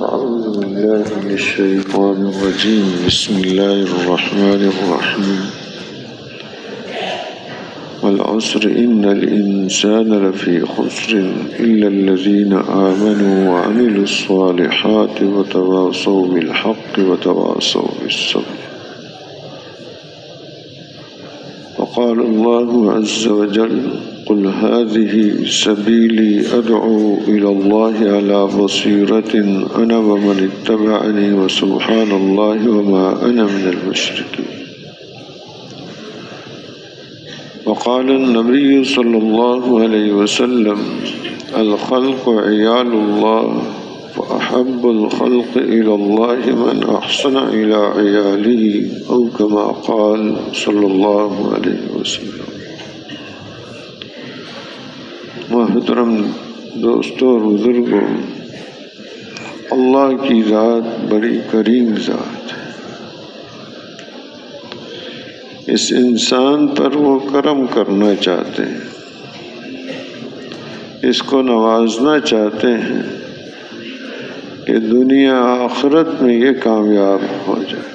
أعوذ بالله من الشيطان الرجيم. بسم الله الرحمن الرحيم. والعصر إن الإنسان لفي خسر إلا الذين آمنوا وعملوا الصالحات وتواصوا بالحق وتواصوا بالصبر. وقال الله عز وجل: قل هذه سبيلي أدعو إلى الله على بصيرة أنا ومن اتبعني وسبحان الله وما أنا من المشركين. وقال النبي صلى الله عليه وسلم: الخلق عيال الله فأحب الخلق إلى الله من أحسن إلى عياله أو كما قال صلى الله عليه وسلم. محترم دوستوں اور بزرگوں، اللہ کی ذات بڑی کریم ذات ہے۔ اس انسان پر وہ کرم کرنا چاہتے ہیں، اس کو نوازنا چاہتے ہیں کہ دنیا آخرت میں یہ کامیاب ہو جائے،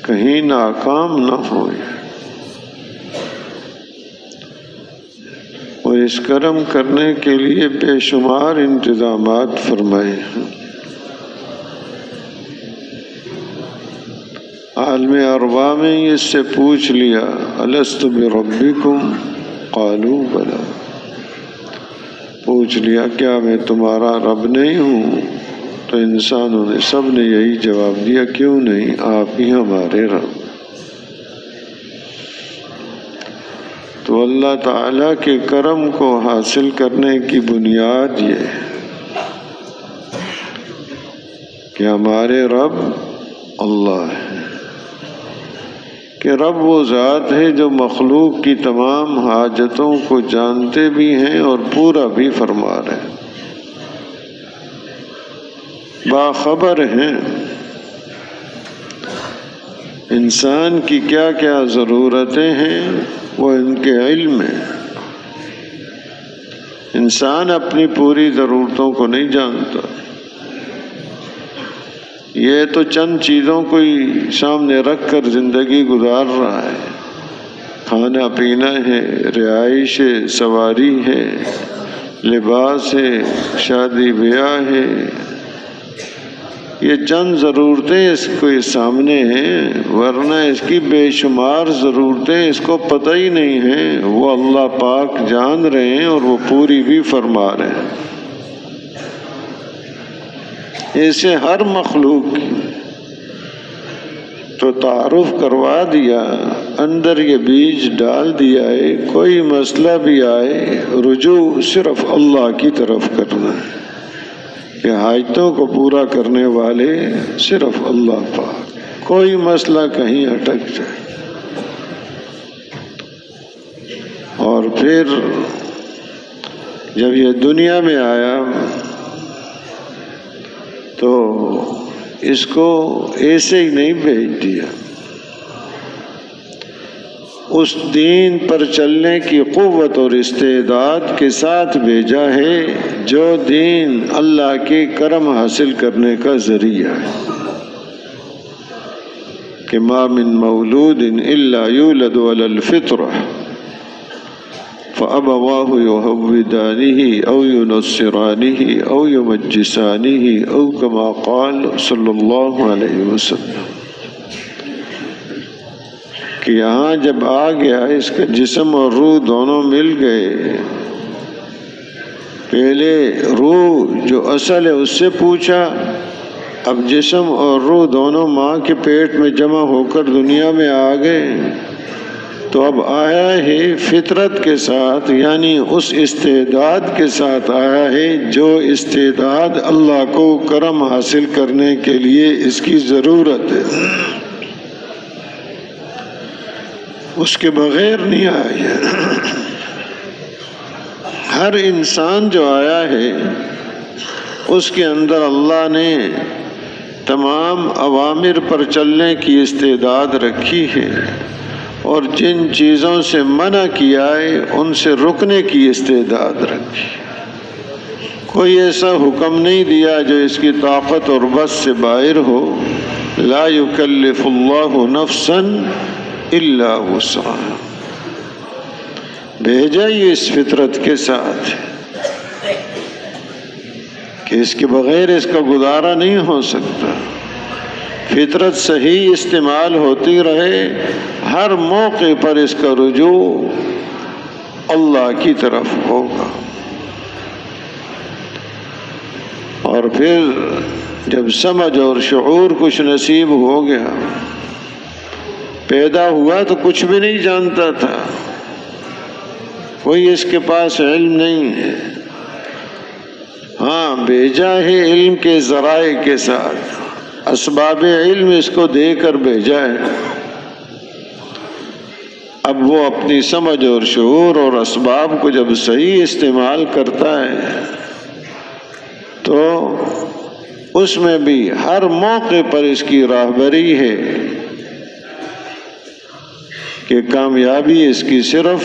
کہیں ناکام نہ ہو جائے۔ اور اس کرم کرنے کے لیے بے شمار انتظامات فرمائے ہیں۔ عالم ارواح میں اس سے پوچھ لیا: الست بربکم قالوا بلی، پوچھ لیا کیا میں تمہارا رب نہیں ہوں؟ تو انسانوں نے سب نے یہی جواب دیا: کیوں نہیں، آپ ہی ہمارے رب۔ تو اللہ تعالیٰ کے کرم کو حاصل کرنے کی بنیاد یہ ہے کہ ہمارے رب اللہ ہے، کہ رب وہ ذات ہے جو مخلوق کی تمام حاجتوں کو جانتے بھی ہیں اور پورا بھی فرما رہے ہیں، باخبر ہیں انسان کی کیا کیا ضرورتیں ہیں، وہ ان کے علم میں۔ انسان اپنی پوری ضرورتوں کو نہیں جانتا، یہ تو چند چیزوں کو ہی سامنے رکھ کر زندگی گزار رہا ہے۔ کھانا پینا ہے، رہائش ہے، سواری ہے، لباس ہے، شادی بیاہ ہے، یہ چند ضرورتیں اس کو سامنے ہیں، ورنہ اس کی بے شمار ضرورتیں اس کو پتہ ہی نہیں ہیں۔ وہ اللہ پاک جان رہے ہیں اور وہ پوری بھی فرما رہے ہیں۔ ایسے ہر مخلوق کی تو تعارف کروا دیا، اندر یہ بیج ڈال دیا ہے، کوئی مسئلہ بھی آئے رجوع صرف اللہ کی طرف کرنا ہے، کہ حاجتوں کو پورا کرنے والے صرف اللہ پاک، کوئی مسئلہ کہیں اٹک جائے۔ اور پھر جب یہ دنیا میں آیا تو اس کو ایسے ہی نہیں بھیج دیا، اس دین پر چلنے کی قوت اور استعداد کے ساتھ بھیجا ہے جو دین اللہ کے کرم حاصل کرنے کا ذریعہ ہے، کہ ما من مولود الا یولد علی الفطرہ فأبواه يهودانه أو ينصرانه أو يمجسانه أو كما قال صلی اللہ علیہ وسلم، کہ یہاں جب آ گیا اس کا جسم اور روح دونوں مل گئے، پہلے روح جو اصل ہے اس سے پوچھا، اب جسم اور روح دونوں ماں کے پیٹ میں جمع ہو کر دنیا میں آ گئے، تو اب آیا ہے فطرت کے ساتھ، یعنی اس استعداد کے ساتھ آیا ہے جو استعداد اللہ کو کرم حاصل کرنے کے لیے اس کی ضرورت ہے، اس کے بغیر نہیں آیا۔ ہر انسان جو آیا ہے اس کے اندر اللہ نے تمام اوامر پر چلنے کی استعداد رکھی ہے، اور جن چیزوں سے منع کیا ہے ان سے رکنے کی استعداد رکھی۔ کوئی ایسا حکم نہیں دیا جو اس کی طاقت اور بس سے باہر ہو۔ لا یکلف اللہ نفسا الا وسعہا، بھیجا یہ اس فطرت کے ساتھ کہ اس کے بغیر اس کا گزارا نہیں ہو سکتا۔ فطرت صحیح استعمال ہوتی رہے، ہر موقع پر اس کا رجوع اللہ کی طرف ہوگا۔ اور پھر جب سمجھ اور شعور کچھ نصیب ہو گیا، پیدا ہوا تو کچھ بھی نہیں جانتا تھا، کوئی اس کے پاس علم نہیں ہے، ہاں بھیجا ہے علم کے ذرائع کے ساتھ، اسباب علم اس کو دے کر بھیجا ہے۔ اب وہ اپنی سمجھ اور شعور اور اسباب کو جب صحیح استعمال کرتا ہے تو اس میں بھی ہر موقع پر اس کی راہبری ہے کہ کامیابی اس کی صرف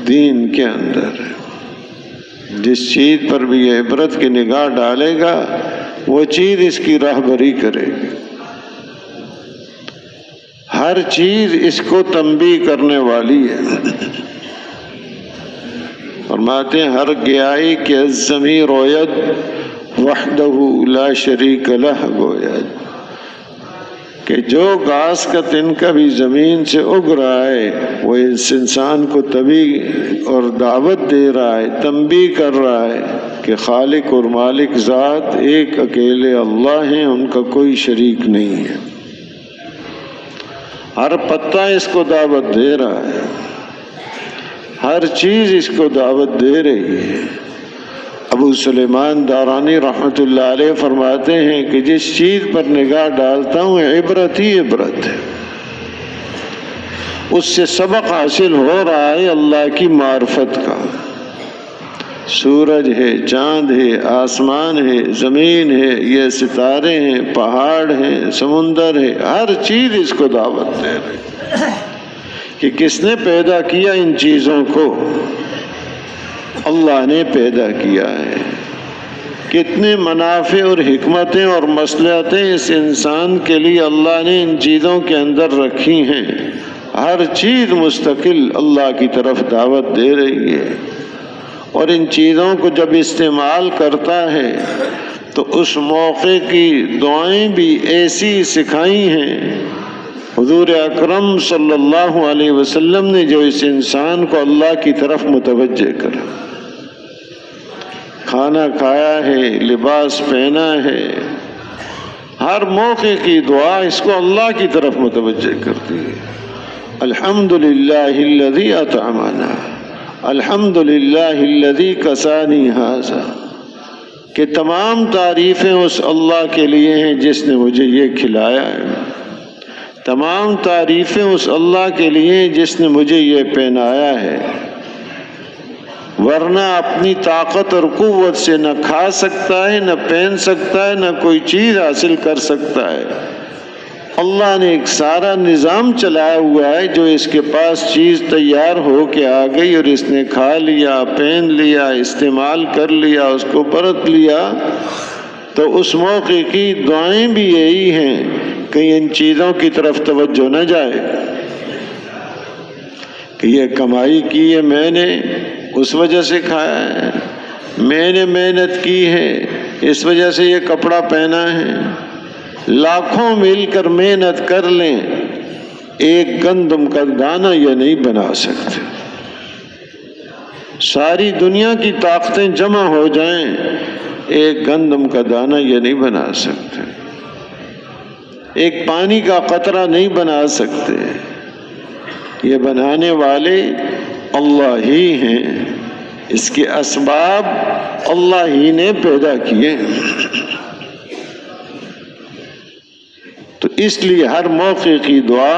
دین کے اندر ہے۔ جس چیز پر بھی یہ عبرت کی نگاہ ڈالے گا وہ چیز اس کی راہبری کرے گی، ہر چیز اس کو تنبیہ کرنے والی ہے۔ فرماتے ہیں ہر گیائی کے الضمیر روید وحدہ لا شریک لہ گوید، کہ جو گھاس کا تنکا بھی زمین سے اگ رہا ہے وہ اس انسان کو تبھی اور دعوت دے رہا ہے، تنبیہ کر رہا ہے کہ خالق اور مالک ذات ایک اکیلے اللہ ہیں، ان کا کوئی شریک نہیں ہے۔ ہر پتا اس کو دعوت دے رہا ہے، ہر چیز اس کو دعوت دے رہی ہے۔ ابو سلیمان دارانی رحمۃ اللہ علیہ فرماتے ہیں کہ جس چیز پر نگاہ ڈالتا ہوں عبرت ہی عبرت ہے، اس سے سبق حاصل ہو رہا ہے اللہ کی معرفت کا۔ سورج ہے، چاند ہے، آسمان ہے، زمین ہے، یہ ستارے ہیں، پہاڑ ہیں، سمندر ہے، ہر چیز اس کو دعوت دے رہی کہ کس نے پیدا کیا ان چیزوں کو؟ اللہ نے پیدا کیا ہے۔ کتنے منافع اور حکمتیں اور مصلحتیں اس انسان کے لیے اللہ نے ان چیزوں کے اندر رکھی ہیں، ہر چیز مستقل اللہ کی طرف دعوت دے رہی ہے۔ اور ان چیزوں کو جب استعمال کرتا ہے تو اس موقع کی دعائیں بھی ایسی سکھائی ہیں حضور اکرم صلی اللہ علیہ وسلم نے، جو اس انسان کو اللہ کی طرف متوجہ کرے۔ کھانا کھایا ہے، لباس پہنا ہے، ہر موقع کی دعا اس کو اللہ کی طرف متوجہ کرتی ہے۔ الحمدللہ الذی اطعمنا، الحمدللہ الذی کسانی ھذا، کہ تمام تعریفیں اس اللہ کے لیے ہیں جس نے مجھے یہ کھلایا ہے، تمام تعریفیں اس اللہ کے لیے ہیں جس نے مجھے یہ پہنایا ہے، ورنہ اپنی طاقت اور قوت سے نہ کھا سکتا ہے، نہ پہن سکتا ہے، نہ کوئی چیز حاصل کر سکتا ہے۔ اللہ نے ایک سارا نظام چلایا ہوا ہے، جو اس کے پاس چیز تیار ہو کے آ گئی اور اس نے کھا لیا، پہن لیا، استعمال کر لیا، اس کو برت لیا، تو اس موقع کی دعائیں بھی یہی ہیں کہ ان چیزوں کی طرف توجہ نہ جائے کہ یہ کمائی کی ہے میں نے، اس وجہ سے کھایا ہے، میں نے محنت کی ہے اس وجہ سے یہ کپڑا پہنا ہے۔ لاکھوں مل کر محنت کر لیں، ایک گندم کا دانہ یہ نہیں بنا سکتے۔ ساری دنیا کی طاقتیں جمع ہو جائیں، ایک گندم کا دانہ یہ نہیں بنا سکتے، ایک پانی کا قطرہ نہیں بنا سکتے۔ یہ بنانے والے اللہ ہی ہیں، اس کے اسباب اللہ ہی نے پیدا کیے۔ تو اس لیے ہر موقع کی دعا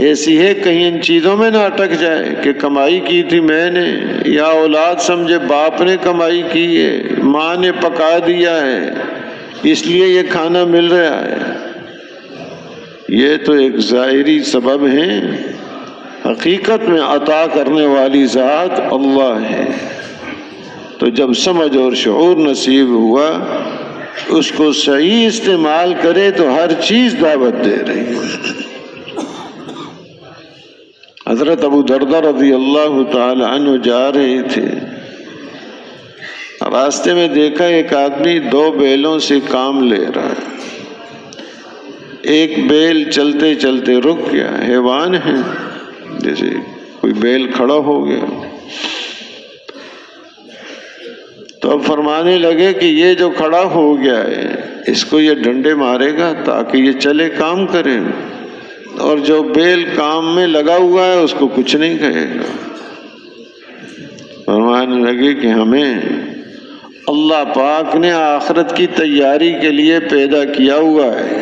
ایسی ہے کہیں ان چیزوں میں نہ اٹک جائے کہ کمائی کی تھی میں نے، یا اولاد سمجھے باپ نے کمائی کی ہے، ماں نے پکا دیا ہے اس لیے یہ کھانا مل رہا ہے۔ یہ تو ایک ظاہری سبب ہیں، حقیقت میں عطا کرنے والی ذات اللہ ہے۔ تو جب سمجھ اور شعور نصیب ہوا اس کو صحیح استعمال کرے تو ہر چیز دعوت دے رہی ہے۔ حضرت ابو دردہ رضی اللہ تعالی عنہ جا رہے تھے، راستے میں دیکھا ایک آدمی 2 بیلوں سے کام لے رہا ہے۔ ایک بیل چلتے چلتے رک گیا، حیوان ہے جیسے کوئی بیل کھڑا ہو گیا، تو اب فرمانے لگے کہ یہ جو کھڑا ہو گیا ہے اس کو یہ ڈنڈے مارے گا تاکہ یہ چلے کام کرے، اور جو بیل کام میں لگا ہوا ہے اس کو کچھ نہیں کہے گا۔ فرمانے لگے کہ ہمیں اللہ پاک نے آخرت کی تیاری کے لیے پیدا کیا ہوا ہے،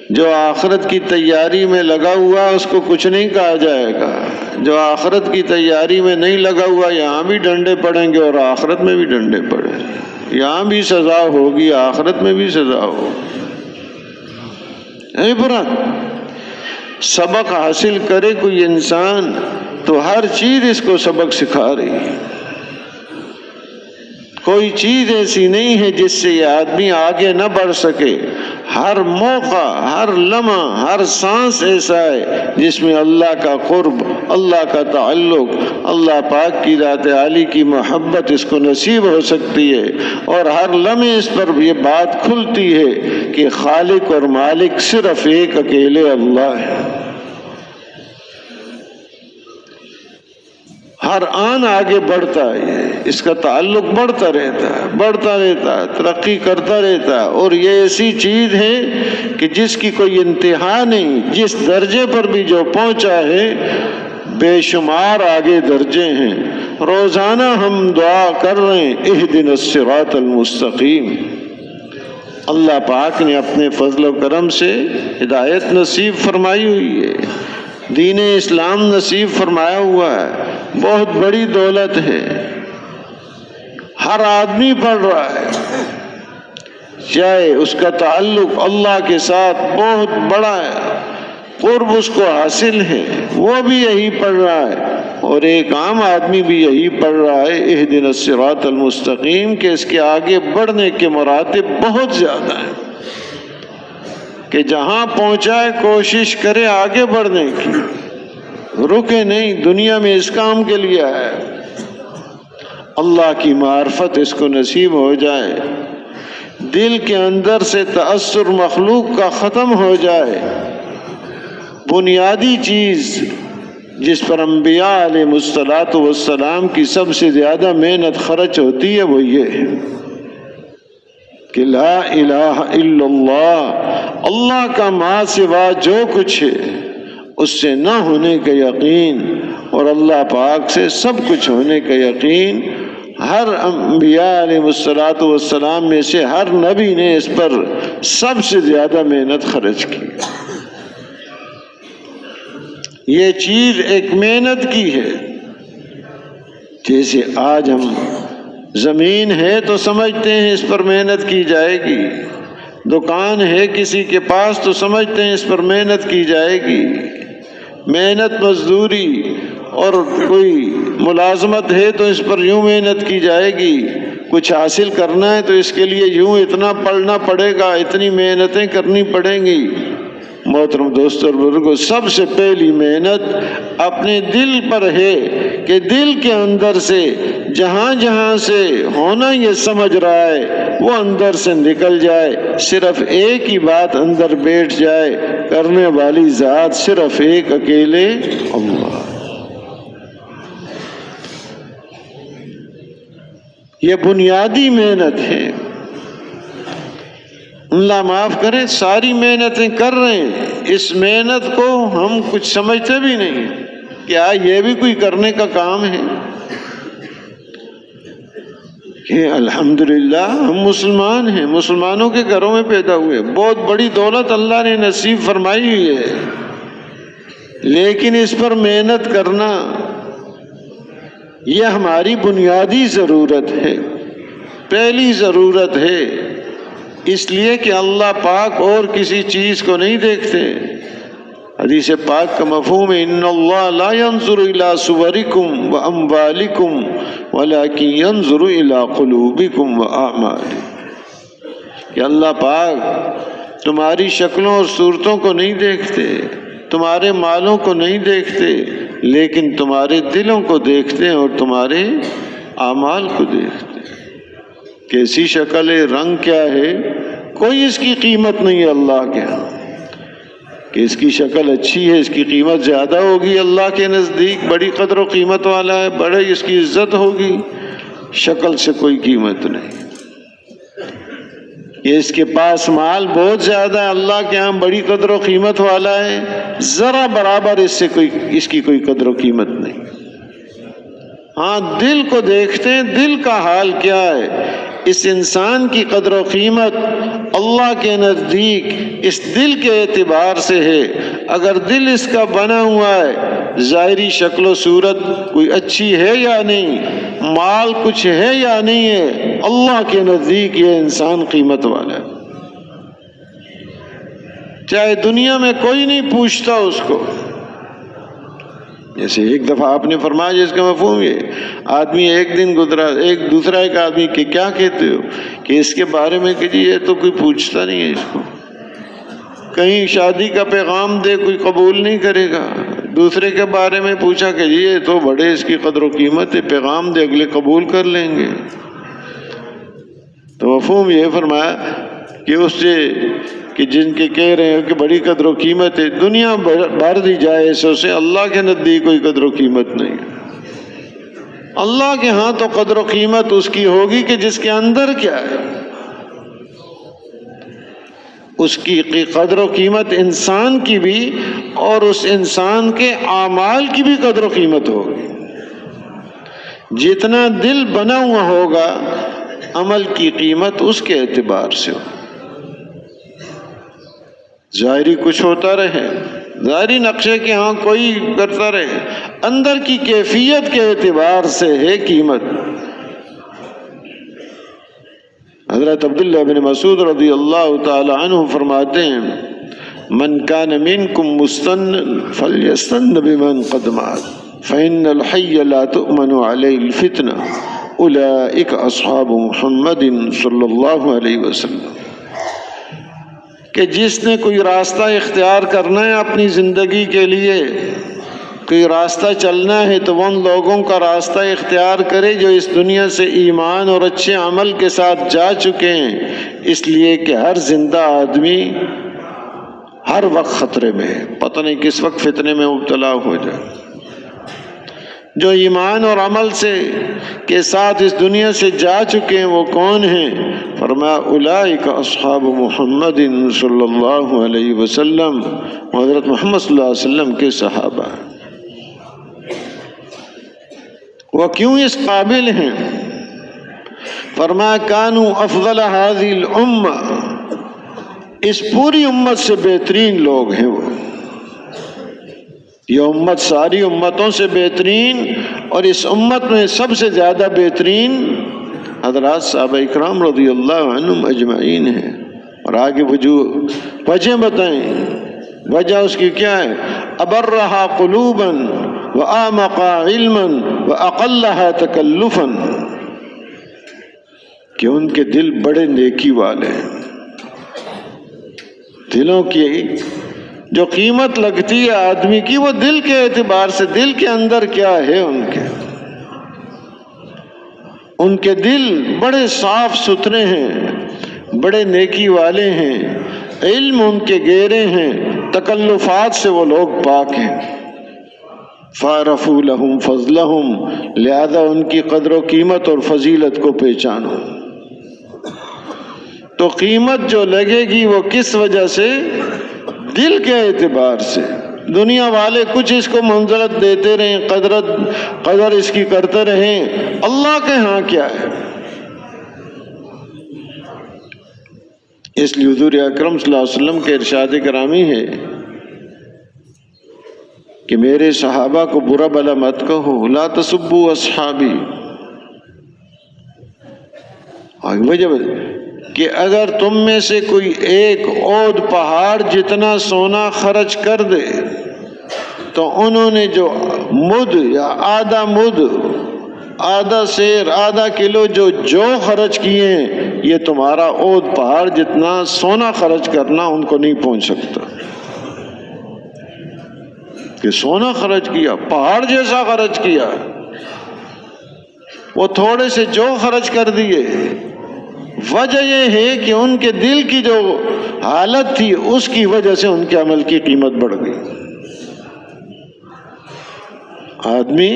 جو آخرت کی تیاری میں لگا ہوا اس کو کچھ نہیں کہا جائے گا، جو آخرت کی تیاری میں نہیں لگا ہوا یہاں بھی ڈنڈے پڑیں گے اور آخرت میں بھی ڈنڈے پڑیں گے، یہاں بھی سزا ہوگی آخرت میں بھی سزا ہوگی۔ عبرت سبق حاصل کرے کوئی انسان تو ہر چیز اس کو سبق سکھا رہی ہے، کوئی چیز ایسی نہیں ہے جس سے یہ آدمی آگے نہ بڑھ سکے۔ ہر موقع، ہر لمحہ، ہر سانس ایسا ہے جس میں اللہ کا قرب، اللہ کا تعلق، اللہ پاک کی ذات عالی کی محبت اس کو نصیب ہو سکتی ہے، اور ہر لمحے اس پر یہ بات کھلتی ہے کہ خالق اور مالک صرف ایک اکیلے اللہ ہے۔ ہر آن آگے بڑھتا ہے، اس کا تعلق بڑھتا رہتا ہے، ترقی کرتا رہتا ہے، اور یہ ایسی چیز ہے کہ جس کی کوئی انتہا نہیں، جس درجے پر بھی جو پہنچا ہے بے شمار آگے درجے ہیں۔ روزانہ ہم دعا کر رہے ہیں اہدنا الصراط المستقیم، اللہ پاک نے اپنے فضل و کرم سے ہدایت نصیب فرمائی ہوئی ہے، دین اسلام نصیب فرمایا ہوا ہے، بہت بڑی دولت ہے، ہر آدمی پڑھ رہا ہے، چاہے اس کا تعلق اللہ کے ساتھ بہت بڑا ہے، قرب اس کو حاصل ہے، وہ بھی یہی پڑھ رہا ہے، اور ایک عام آدمی بھی یہی پڑھ رہا ہے اہدنا الصراط المستقیم، کہ اس کے آگے بڑھنے کے مراتب بہت زیادہ ہیں، کہ جہاں پہنچائے کوشش کرے آگے بڑھنے کی، رکے نہیں، دنیا میں اس کام کے لیے ہے، اللہ کی معرفت اس کو نصیب ہو جائے، دل کے اندر سے تأثر مخلوق کا ختم ہو جائے۔ بنیادی چیز جس پر انبیاء علیہ الصلوۃ والسلام کی سب سے زیادہ محنت خرچ ہوتی ہے وہ یہ ہے کہ لا الہ الا اللہ، اللہ کا ماں سوا جو کچھ ہے اس سے نہ ہونے کا یقین، اور اللہ پاک سے سب کچھ ہونے کا یقین۔ ہر انبیاء علیہ الصلوۃ والسلام میں سے ہر نبی نے اس پر سب سے زیادہ محنت خرچ کی۔ یہ چیز ایک محنت کی ہے، جیسے آج ہم زمین ہے تو سمجھتے ہیں اس پر محنت کی جائے گی، دکان ہے کسی کے پاس تو سمجھتے ہیں اس پر محنت کی جائے گی، محنت مزدوری اور کوئی ملازمت ہے تو اس پر یوں محنت کی جائے گی، کچھ حاصل کرنا ہے تو اس کے لیے یوں اتنا پڑھنا پڑے گا، اتنی محنتیں کرنی پڑیں گی۔ محترم دوستو اور بزرگوں، سب سے پہلی محنت اپنے دل پر ہے کہ دل کے اندر سے جہاں جہاں سے ہونا یہ سمجھ رہا ہے وہ اندر سے نکل جائے، صرف ایک ہی بات اندر بیٹھ جائے، کرنے والی ذات صرف ایک اکیلے اللہ۔ یہ بنیادی محنت ہے۔ اللہ معاف کرے، ساری محنتیں کر رہے ہیں، اس محنت کو ہم کچھ سمجھتے بھی نہیں، کیا یہ بھی کوئی کرنے کا کام ہے؟ کہ الحمدللہ ہم مسلمان ہیں، مسلمانوں کے گھروں میں پیدا ہوئے، بہت بڑی دولت اللہ نے نصیب فرمائی ہوئی ہے، لیکن اس پر محنت کرنا یہ ہماری بنیادی ضرورت ہے، پہلی ضرورت ہے، اس لیے کہ اللہ پاک اور کسی چیز کو نہیں دیکھتے۔ حدیث پاک کا مفہوم ہے ان اللہ لا ينظر الى صورکم واموالکم ولکن ينظر الى قلوبکم واعمالکم، کہ اللہ پاک تمہاری شکلوں اور صورتوں کو نہیں دیکھتے، تمہارے مالوں کو نہیں دیکھتے، لیکن تمہارے دلوں کو دیکھتے ہیں اور تمہارے اعمال کو دیکھتے ہیں۔ کیسی شکل ہے، رنگ کیا ہے، کوئی اس کی قیمت نہیں ہے اللہ کے ہاں، کہ اس کی شکل اچھی ہے، اس کی قیمت زیادہ ہوگی اللہ کے نزدیک، بڑی قدر و قیمت والا ہے، بڑے اس کی عزت ہوگی، شکل سے کوئی قیمت نہیں۔ یہ اس کے پاس مال بہت زیادہ ہے، اللہ کے ہاں بڑی قدر و قیمت والا ہے، ذرا برابر اس کی کوئی قدر و قیمت نہیں۔ ہاں دل کو دیکھتے ہیں، دل کا حال کیا ہے، اس انسان کی قدر و قیمت اللہ کے نزدیک اس دل کے اعتبار سے ہے۔ اگر دل اس کا بنا ہوا ہے، ظاہری شکل و صورت کوئی اچھی ہے یا نہیں، مال کچھ ہے یا نہیں ہے، اللہ کے نزدیک یہ انسان قیمت والا ہے، چاہے دنیا میں کوئی نہیں پوچھتا اس کو۔ جیسے ایک دفعہ آپ نے فرمایا، جس کا مفہوم یہ آدمی ایک دن گزرا، دوسرا ایک آدمی کہ کیا کہتے ہو، کہ اس کے بارے میں کہ جی یہ تو کوئی پوچھتا نہیں ہے اس کو، کہیں شادی کا پیغام دے کوئی قبول نہیں کرے گا، دوسرے کے بارے میں پوچھا کہ جی یہ تو بڑے اس کی قدر و قیمت ہے، پیغام دے اگلے قبول کر لیں گے۔ تو مفہوم یہ فرمایا کہ اس سے کہ جن کے کہہ رہے ہیں کہ بڑی قدر و قیمت ہے، دنیا بھر دی جائے ایسے سے، اللہ کے نزدیک کوئی قدر و قیمت نہیں ہے۔ اللہ کے ہاں تو قدر و قیمت اس کی ہوگی کہ جس کے اندر کیا ہے، اس کی قدر و قیمت انسان کی بھی اور اس انسان کے اعمال کی بھی قدر و قیمت ہوگی۔ جتنا دل بنا ہوا ہوگا، عمل کی قیمت اس کے اعتبار سے ہو۔ ظاہری کچھ ہوتا رہے، ظاہری نقشے کے ہاں کوئی کرتا رہے، اندر کی کیفیت کے اعتبار سے ہے قیمت۔ حضرت عبداللہ بن مسعود رضی اللہ تعالی عنہ فرماتے ہیں، من کان منکم مستن فلیستن بمن قد مات فإن الحی لا تؤمن علیہ الفتنہ اولئک اصحاب محمد صلی اللہ علیہ وسلم، کہ جس نے کوئی راستہ اختیار کرنا ہے اپنی زندگی کے لیے، کوئی راستہ چلنا ہے تو وہ ان لوگوں کا راستہ اختیار کرے جو اس دنیا سے ایمان اور اچھے عمل کے ساتھ جا چکے ہیں، اس لیے کہ ہر زندہ آدمی ہر وقت خطرے میں ہے، پتہ نہیں کس وقت فتنے میں مبتلا ہو جائے۔ جو ایمان اور عمل سے کے ساتھ اس دنیا سے جا چکے ہیں وہ کون ہیں؟ فرمایا اولئک اصحاب محمد صلی اللہ علیہ وسلم، حضرت محمد صلی اللہ علیہ وسلم کے صحابہ۔ وہ کیوں اس قابل ہیں؟ فرمایا کانوا افضل هذه الامہ، اس پوری امت سے بہترین لوگ ہیں وہ، یہ امت ساری امتوں سے بہترین، اور اس امت میں سب سے زیادہ بہترین حضرات صحابہ اکرام رضی اللہ عنہم اجمعین ہیں۔ اور آگے وجہ بتائیں، وجہ اس کی کیا ہے؟ ابرہا قلوبا واعمقا علما واقلہا تکلفا، کہ ان کے دل بڑے نیکی والے ہیں، دلوں کی جو قیمت لگتی ہے آدمی کی وہ دل کے اعتبار سے، دل کے اندر کیا ہے ان کے دل بڑے صاف ستھرے ہیں، بڑے نیکی والے ہیں، علم ان کے گہرے ہیں، تکلفات سے وہ لوگ پاک ہیں۔ فَعَرَفُوا لَهُمْ فَضْلَهُمْ، لہذا ان کی قدر و قیمت اور فضیلت کو پہچانو۔ تو قیمت جو لگے گی وہ کس وجہ سے؟ دل کے اعتبار سے۔ دنیا والے کچھ اس کو منزلت دیتے رہیں، قدر اس کی کرتے رہیں، اللہ کے ہاں کیا ہے؟ اس لیے حضور اکرم صلی اللہ علیہ وسلم کے ارشاد گرامی ہے کہ میرے صحابہ کو برا بھلا مت کہو، لا تسبوا اصحابی۔ وجہ کہ اگر تم میں سے کوئی ایک عود پہاڑ جتنا سونا خرچ کر دے تو انہوں نے جو مد یا آدھا مد، آدھا سیر، آدھا کلو جو خرچ کیے ہیں، یہ تمہارا اود پہاڑ جتنا سونا خرچ کرنا ان کو نہیں پہنچ سکتا. کہ سونا خرچ کیا، پہاڑ جیسا خرچ کیا، وہ تھوڑے سے جو خرچ کر دیے. وجہ یہ ہے کہ ان کے دل کی جو حالت تھی اس کی وجہ سے ان کے عمل کی قیمت بڑھ گئی. آدمی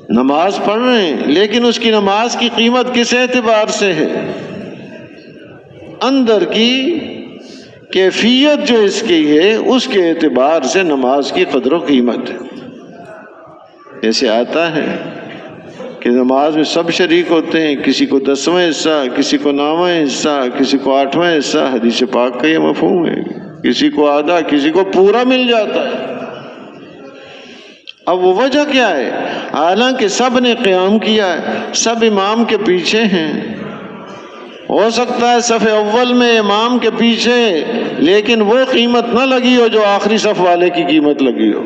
نماز پڑھ رہے ہیں لیکن اس کی نماز کی قیمت کس اعتبار سے ہے؟ اندر کی کیفیت جو اس کی ہے اس کے اعتبار سے نماز کی قدر و قیمت ہے. ایسے آتا ہے کہ نماز میں سب شریک ہوتے ہیں، کسی کو 10واں حصہ، کسی کو 9واں حصہ، کسی کو 8واں حصہ. حدیث پاک کا یہ مفہوم ہے، کسی کو آدھا، کسی کو پورا مل جاتا ہے. اب وہ وجہ کیا ہے؟ حالانکہ سب نے قیام کیا ہے، سب امام کے پیچھے ہیں. ہو سکتا ہے صف اول میں امام کے پیچھے، لیکن وہ قیمت نہ لگی ہو جو آخری صف والے کی قیمت لگی ہو.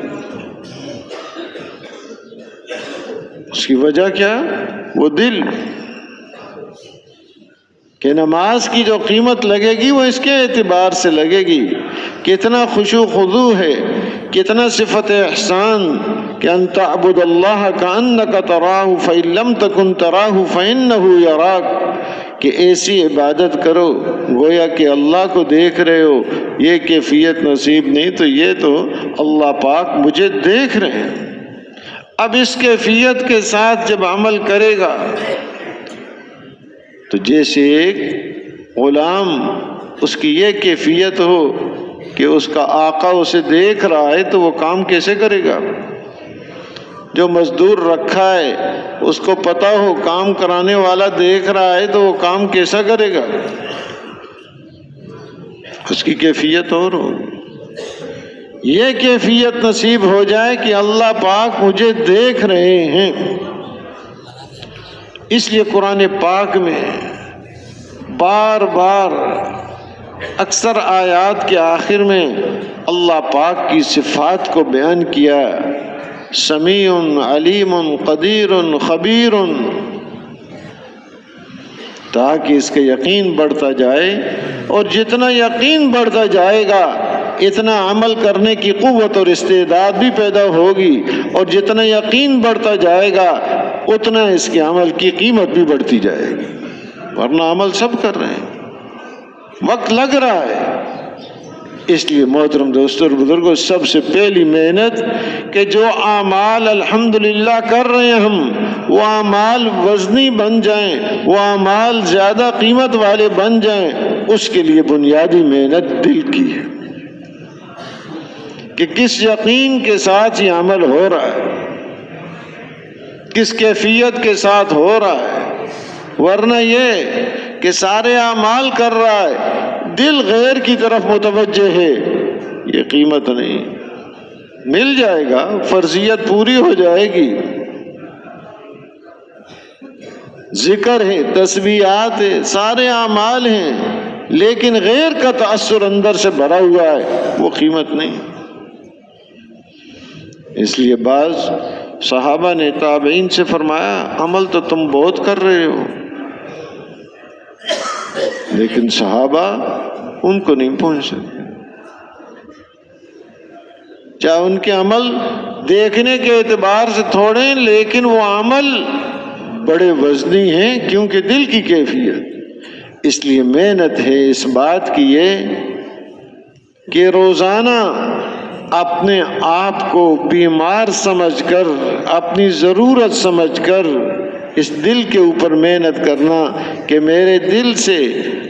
اس کی وجہ کیا؟ وہ دل. کہ نماز کی جو قیمت لگے گی وہ اس کے اعتبار سے لگے گی کتنا خشوع خضوع ہے، کتنا صفت احسان کہ ان تعبد اللہ کأنک تراہ فإن لم تکن تراہ فإنہ یراک، کہ ایسی عبادت کرو گویا کہ اللہ کو دیکھ رہے ہو. یہ کیفیت نصیب نہیں تو یہ تو اللہ پاک مجھے دیکھ رہے ہیں. اب اس کیفیت کے ساتھ جب عمل کرے گا تو جیسے ایک غلام اس کی یہ کیفیت ہو کہ اس کا آقا اسے دیکھ رہا ہے تو وہ کام کیسے کرے گا؟ جو مزدور رکھا ہے اس کو پتا ہو کام کرانے والا دیکھ رہا ہے تو وہ کام کیسا کرے گا؟ اس کی کیفیت اور ہوگی. یہ کیفیت نصیب ہو جائے کہ اللہ پاک مجھے دیکھ رہے ہیں. اس لیے قرآن پاک میں بار بار اکثر آیات کے آخر میں اللہ پاک کی صفات کو بیان کیا. سمیع علیم قدیر خبیر، تاکہ اس کا یقین بڑھتا جائے. اور جتنا یقین بڑھتا جائے گا اتنا عمل کرنے کی قوت اور استعداد بھی پیدا ہوگی، اور جتنا یقین بڑھتا جائے گا اتنا اس کے عمل کی قیمت بھی بڑھتی جائے گی. ورنہ عمل سب کر رہے ہیں، وقت لگ رہا ہے. اس لیے محترم دوستوں اور بزرگوں، سب سے پہلی محنت کہ جو اعمال الحمدللہ کر رہے ہیں ہم، وہ اعمال وزنی بن جائیں، وہ اعمال زیادہ قیمت والے بن جائیں. اس کے لیے بنیادی محنت دل کی ہے کہ کس یقین کے ساتھ یہ عمل ہو رہا ہے، کس کیفیت کے ساتھ ہو رہا ہے. ورنہ یہ کہ سارے اعمال کر رہا ہے، دل غیر کی طرف متوجہ ہے، یہ قیمت نہیں. مل جائے گا، فرضیت پوری ہو جائے گی، ذکر ہے، تسبیحات ہے، سارے اعمال ہیں، لیکن غیر کا تأثر اندر سے بھرا ہوا ہے، وہ قیمت نہیں. اس لیے بعض صحابہ نے تابعین سے فرمایا عمل تو تم بہت کر رہے ہو، لیکن صحابہ ان کو نہیں پہنچ سکتے. چاہے ان کے عمل دیکھنے کے اعتبار سے تھوڑے ہیں لیکن وہ عمل بڑے وزنی ہیں، کیونکہ دل کی کیفیت. اس لیے محنت ہے اس بات کی یہ کہ روزانہ اپنے آپ کو بیمار سمجھ کر، اپنی ضرورت سمجھ کر اس دل کے اوپر محنت کرنا کہ میرے دل سے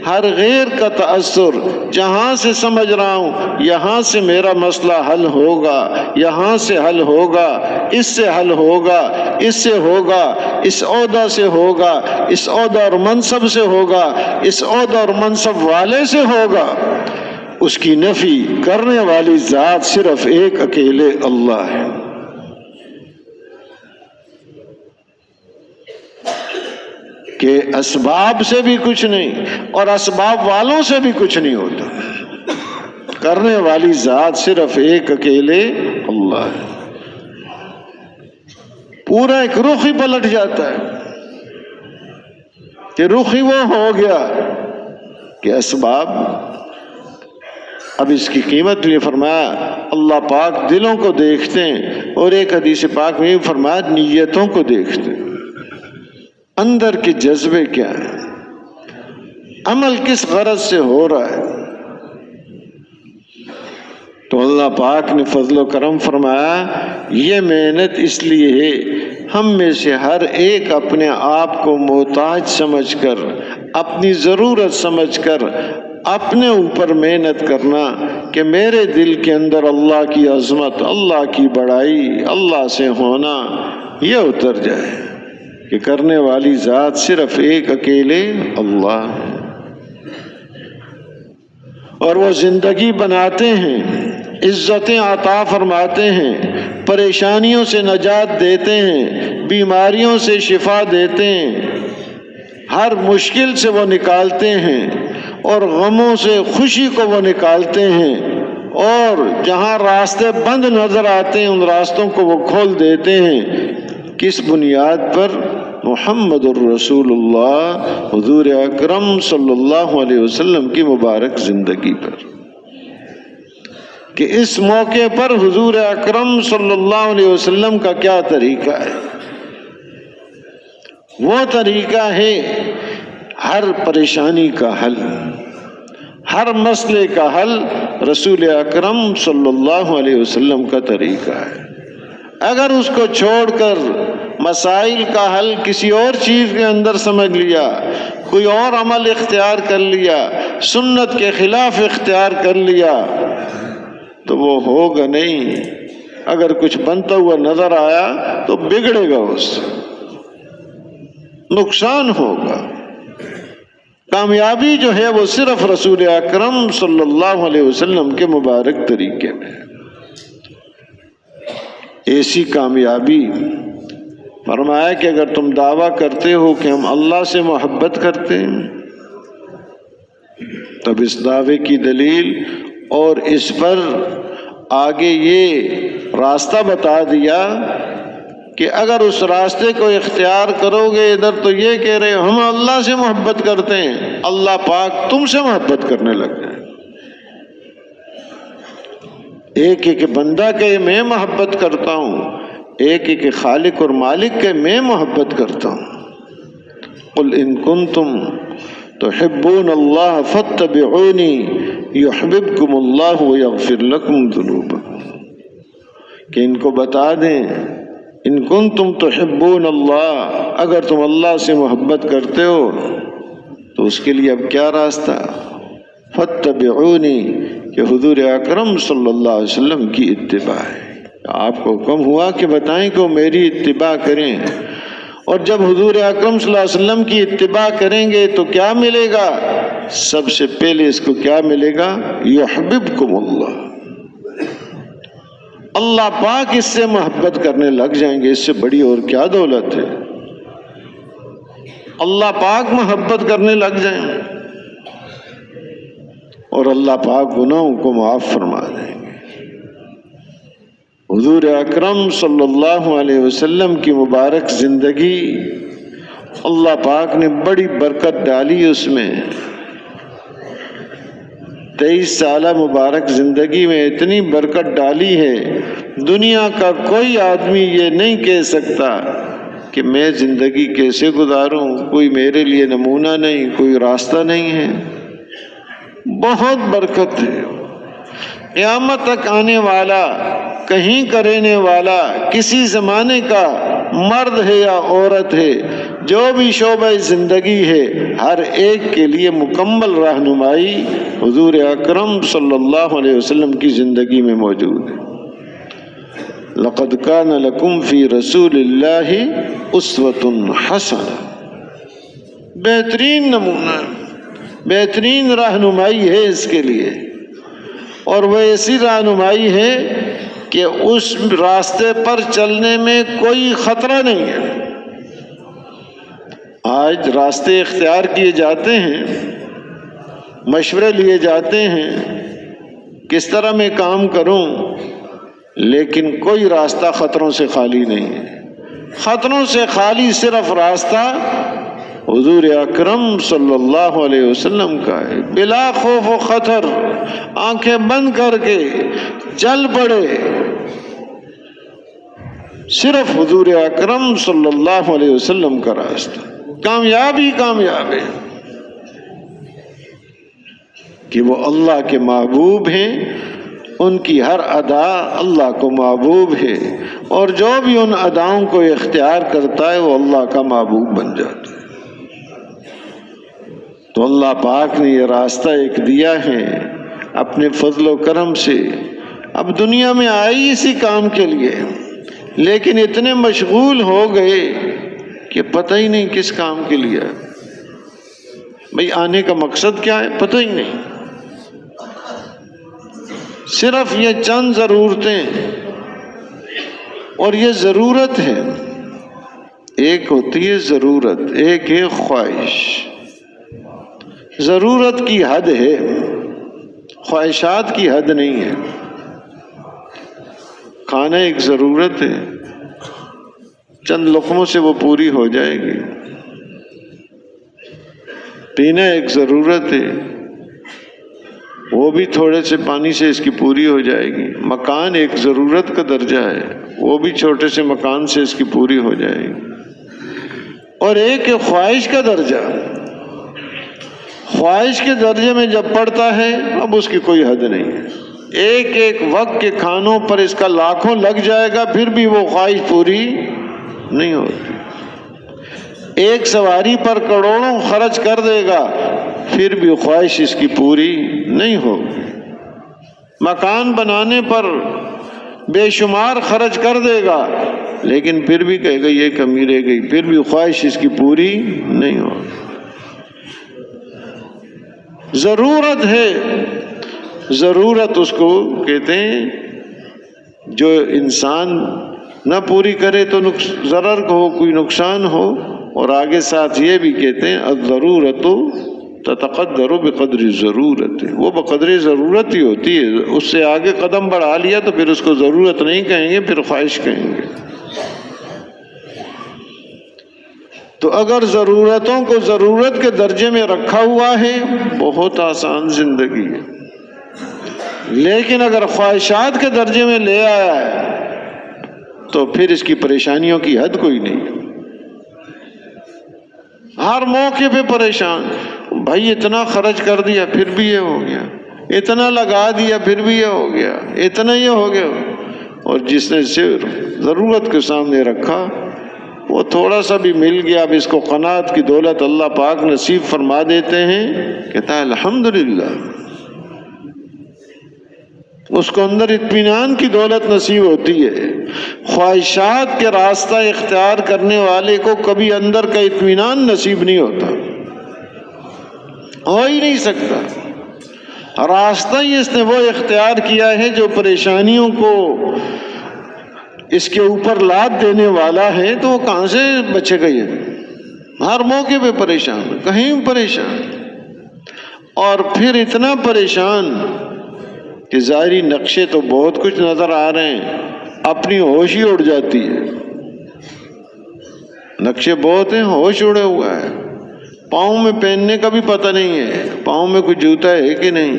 ہر غیر کا تأثر، جہاں سے سمجھ رہا ہوں یہاں سے میرا مسئلہ حل ہوگا، یہاں سے حل ہوگا، اس سے حل ہوگا، اس سے ہوگا، اس عہدہ سے ہوگا، اس عہدہ اور منصب سے ہوگا، اس عہدہ اور منصب والے سے ہوگا. اس کی نفی کرنے والی ذات صرف ایک اکیلے اللہ ہے. کہ اسباب سے بھی کچھ نہیں اور اسباب والوں سے بھی کچھ نہیں ہوتا. کرنے والی ذات صرف ایک اکیلے اللہ ہے، پورا ایک رخ ہی پلٹ جاتا ہے کہ رخ ہی وہ ہو گیا کہ اسباب۔ اب اس کی قیمت لیے فرمایا اللہ پاک دلوں کو دیکھتے ہیں، اور ایک حدیث پاک میں فرمایا نیتوں کو دیکھتے ہیں، اندر کے جذبے کیا ہیں، عمل کس غرض سے ہو رہا ہے۔ تو اللہ پاک نے فضل و کرم فرمایا یہ محنت اس لیے ہے ہم میں سے ہر ایک اپنے آپ کو محتاج سمجھ کر، اپنی ضرورت سمجھ کر اپنے اوپر محنت کرنا کہ میرے دل کے اندر اللہ کی عظمت، اللہ کی بڑائی، اللہ سے ہونا یہ اتر جائے کہ کرنے والی ذات صرف ایک اکیلے اللہ ہے، اور وہ زندگی بناتے ہیں، عزتیں عطا فرماتے ہیں، پریشانیوں سے نجات دیتے ہیں، بیماریوں سے شفا دیتے ہیں، ہر مشکل سے وہ نکالتے ہیں، اور غموں سے خوشی کو وہ نکالتے ہیں، اور جہاں راستے بند نظر آتے ہیں ان راستوں کو وہ کھول دیتے ہیں۔ کس بنیاد پر؟ محمد الرسول اللہ حضور اکرم صلی اللہ علیہ وسلم کی مبارک زندگی پر، کہ اس موقع پر حضور اکرم صلی اللہ علیہ وسلم کا کیا طریقہ ہے۔ وہ طریقہ ہے ہر پریشانی کا حل، ہر مسئلے کا حل رسول اکرم صلی اللہ علیہ وسلم کا طریقہ ہے۔ اگر اس کو چھوڑ کر مسائل کا حل کسی اور چیز کے اندر سمجھ لیا، کوئی اور عمل اختیار کر لیا، سنت کے خلاف اختیار کر لیا تو وہ ہوگا نہیں۔ اگر کچھ بنتا ہوا نظر آیا تو بگڑے گا، اس سے نقصان ہوگا۔ کامیابی جو ہے وہ صرف رسول اکرم صلی اللہ علیہ وسلم کے مبارک طریقے میں ہے۔ ایسی کامیابی فرمایا کہ اگر تم دعویٰ کرتے ہو کہ ہم اللہ سے محبت کرتے ہیں، تب اس دعوے کی دلیل اور اس پر آگے یہ راستہ بتا دیا کہ اگر اس راستے کو اختیار کرو گے، ادھر تو یہ کہہ رہے ہم اللہ سے محبت کرتے ہیں، اللہ پاک تم سے محبت کرنے لگ جائے۔ ایک ایک بندہ کہ میں محبت کرتا ہوں، ایک ایک خالق اور مالک کہ میں محبت کرتا ہوں۔ قل ان کنتم تحبون اللہ فاتبعونی یحببکم اللہ ویغفر لکم ذنوبکم، کہ ان کو بتا دیں ان کنتم تحبون اللہ، اگر تم اللہ سے محبت کرتے ہو تو اس کے لیے اب کیا راستہ؟ فاتبعونی، کہ حضور اکرم صلی اللہ علیہ وسلم کی اتباع ہے۔ آپ کو حکم ہوا کہ بتائیں کہ وہ میری اتباع کریں، اور جب حضور اکرم صلی اللہ علیہ وسلم کی اتباع کریں گے تو کیا ملے گا؟ سب سے پہلے اس کو کیا ملے گا؟ یحببکم اللہ، اللہ پاک اس سے محبت کرنے لگ جائیں گے۔ اس سے بڑی اور کیا دولت ہے؟ اللہ پاک محبت کرنے لگ جائیں اور اللہ پاک گناہوں کو معاف فرما دیں گے۔ حضور اکرم صلی اللہ علیہ وسلم کی مبارک زندگی، اللہ پاک نے بڑی برکت ڈالی اس میں۔ 23 سالہ مبارک زندگی میں اتنی برکت ڈالی ہے، دنیا کا کوئی آدمی یہ نہیں کہہ سکتا کہ میں زندگی کیسے گزاروں، کوئی میرے لیے نمونہ نہیں، کوئی راستہ نہیں ہے۔ بہت برکت ہے۔ قیامت تک آنے والا، کہیں کا رہنے والا، کسی زمانے کا مرد ہے یا عورت ہے، جو بھی شعبہ زندگی ہے، ہر ایک کے لیے مکمل رہنمائی حضور اکرم صلی اللہ علیہ وسلم کی زندگی میں موجود ہے۔ لقد کان لکم فی رسول اللہ اسوۃ حسنہ، بہترین نمونہ، بہترین رہنمائی ہے اس کے لیے، اور وہ ایسی رہنمائی ہے کہ اس راستے پر چلنے میں کوئی خطرہ نہیں ہے۔ آج راستے اختیار کیے جاتے ہیں، مشورے لیے جاتے ہیں، کس طرح میں کام کروں، لیکن کوئی راستہ خطروں سے خالی نہیں ہے. خطروں سے خالی صرف راستہ حضور اکرم صلی اللہ علیہ وسلم کا ہے. بلا خوف و خطر آنکھیں بند کر کے چل پڑے. صرف حضور اکرم صلی اللہ علیہ وسلم کا راستہ. کامیاب ہے کہ وہ اللہ کے محبوب ہیں، ان کی ہر ادا اللہ کو محبوب ہے، اور جو بھی ان اداؤں کو اختیار کرتا ہے وہ اللہ کا محبوب بن جاتا ہے. تو اللہ پاک نے یہ راستہ ایک دیا ہے اپنے فضل و کرم سے. اب دنیا میں آئی اسی کام کے لیے، لیکن اتنے مشغول ہو گئے کہ پتہ ہی نہیں کس کام کے لیے. بھئی آنے کا مقصد کیا ہے پتہ ہی نہیں. صرف یہ چند ضرورتیں، اور یہ ضرورت ہے. ایک ہوتی ہے ضرورت، ایک ہے خواہش. ضرورت کی حد ہے، خواہشات کی حد نہیں ہے. کھانا ایک ضرورت ہے، چند لقموں سے وہ پوری ہو جائے گی. پینا ایک ضرورت ہے، وہ بھی تھوڑے سے پانی سے اس کی پوری ہو جائے گی. مکان ایک ضرورت کا درجہ ہے، وہ بھی چھوٹے سے مکان سے اس کی پوری ہو جائے گی. اور ایک خواہش کا درجہ، خواہش کے درجے میں جب پڑتا ہے اب اس کی کوئی حد نہیں ہے. ایک ایک وقت کے کھانوں پر اس کا لاکھوں لگ جائے گا پھر بھی وہ خواہش پوری نہیں ہوتی. ایک سواری پر کروڑوں خرچ کر دے گا پھر بھی خواہش اس کی پوری نہیں ہوگی. مکان بنانے پر بے شمار خرچ کر دے گا لیکن پھر بھی کہے گا یہ کمی رہ گئی، پھر بھی خواہش اس کی پوری نہیں ہوگی. ضرورت ہے، ضرورت اس کو کہتے ہیں جو انسان نہ پوری کرے تو ضرر ہو، کوئی نقصان ہو. اور آگے ساتھ یہ بھی کہتے ہیں الضرورت تتقدر بقدر ضرورت. وہ بقدر ضرورت ہی ہوتی ہے، اس سے آگے قدم بڑھا لیا تو پھر اس کو ضرورت نہیں کہیں گے، پھر خواہش کہیں گے. تو اگر ضرورتوں کو ضرورت کے درجے میں رکھا ہوا ہے بہت آسان زندگی ہے. لیکن اگر خواہشات کے درجے میں لے آیا ہے تو پھر اس کی پریشانیوں کی حد کوئی نہیں. ہر موقع پہ پریشان. بھائی اتنا خرچ کر دیا پھر بھی یہ ہو گیا، اتنا لگا دیا پھر بھی یہ ہو گیا، اتنا یہ ہو گیا. اور جس نے صرف ضرورت کے سامنے رکھا وہ تھوڑا سا بھی مل گیا، اب اس کو قناعت کی دولت اللہ پاک نصیب فرما دیتے ہیں. کہتا ہے الحمدللہ. اس کو اندر اطمینان کی دولت نصیب ہوتی ہے. خواہشات کے راستہ اختیار کرنے والے کو کبھی اندر کا اطمینان نصیب نہیں ہوتا، ہو ہی نہیں سکتا. راستہ ہی اس نے وہ اختیار کیا ہے جو پریشانیوں کو اس کے اوپر لاد دینے والا ہے، تو وہ کہاں سے بچے گا؟ یہ ہر موقع پہ پریشان، کہیں پریشان. اور پھر اتنا پریشان کہ ظاہری نقشے تو بہت کچھ نظر آ رہے ہیں، اپنی ہوش ہی اڑ جاتی ہے. نقشے بہت ہیں، ہوش اڑے ہوا ہے. پاؤں میں پہننے کا بھی پتہ نہیں ہے، پاؤں میں کوئی جوتا ہے کہ نہیں.